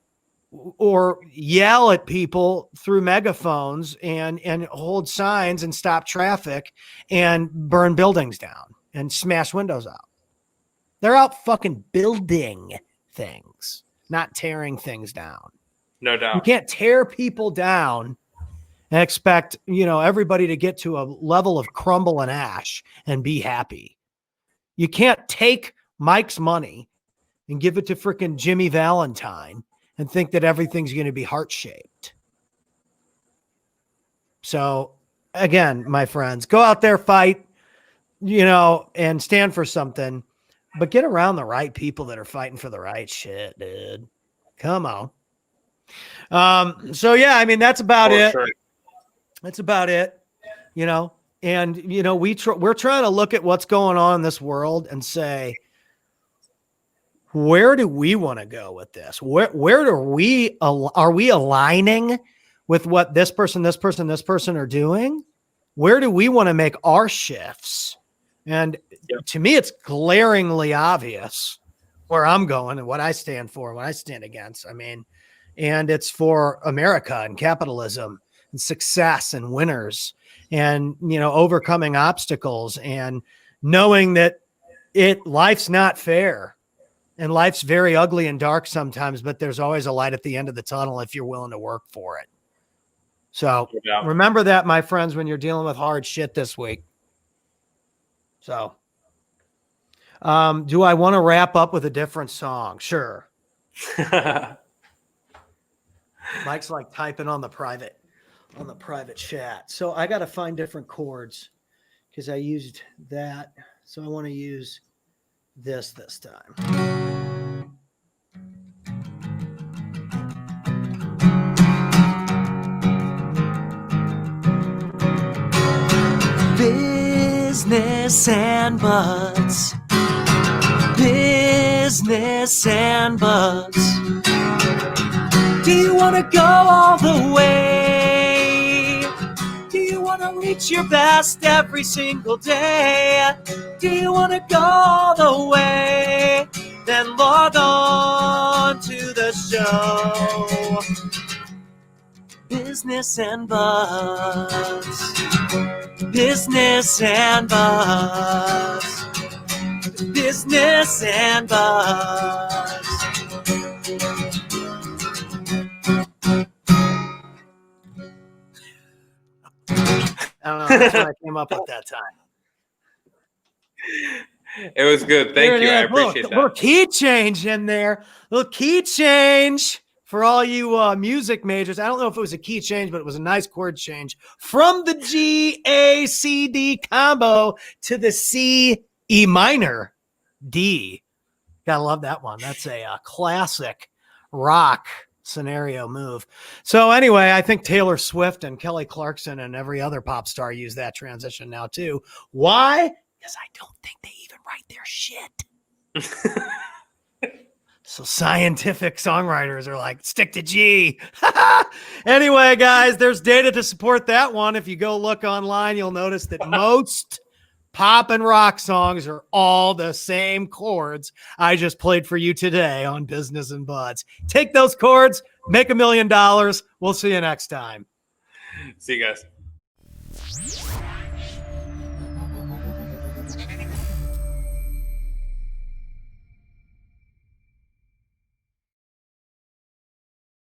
or yell at people through megaphones and hold signs and stop traffic and burn buildings down and smash windows out. They're out fucking building things, not tearing things down. No doubt. You can't tear people down and expect, everybody to get to a level of crumble and ash and be happy. You can't take Mike's money and give it to freaking Jimmy Valentine and think that everything's going to be heart-shaped. So again, my friends, go out there, fight, and stand for something, but get around the right people that are fighting for the right shit, dude. Come on. So yeah, I mean, that's about it. Sure. That's about it, and, we're trying to look at what's going on in this world and say, where do we want to go with this? Where are we aligning with what this person are doing? Where do we want to make our shifts? And to me, it's glaringly obvious where I'm going and what I stand for, what I stand against. I mean, and it's for America and capitalism and success and winners and, overcoming obstacles and knowing that life's not fair. And life's very ugly and dark sometimes, but there's always a light at the end of the tunnel if you're willing to work for it. So remember that, my friends, when you're dealing with hard shit this week. So do I want to wrap up with a different song? Sure. Mike's like typing on the private chat. So I got to find different chords because I used that. So I want to use this time. Business and butts. Business and butts. Do you want to go all the way? Do you want to reach your best every single day? Do you want to go all the way? Then log on to the show. Business and butts. Business and buzz. Business and buzz. I don't know. That's what I came up with that time. It was good. There Thank it you. I is. appreciate Little that. key change in there. Little key change for all you music majors. I don't know if it was a key change, but it was a nice chord change from the G, A, C, D combo to the C, E minor, D. Gotta love that one. That's a classic rock scenario move. So anyway, I think Taylor Swift and Kelly Clarkson and every other pop star use that transition now too. Why? Because I don't think they even write their shit. So scientific songwriters are like, stick to G. Anyway, guys, there's data to support that one. If you go look online, you'll notice that most pop and rock songs are all the same chords I just played for you today on Business and Buds. Take those chords, make $1 million. We'll see you next time. See you guys.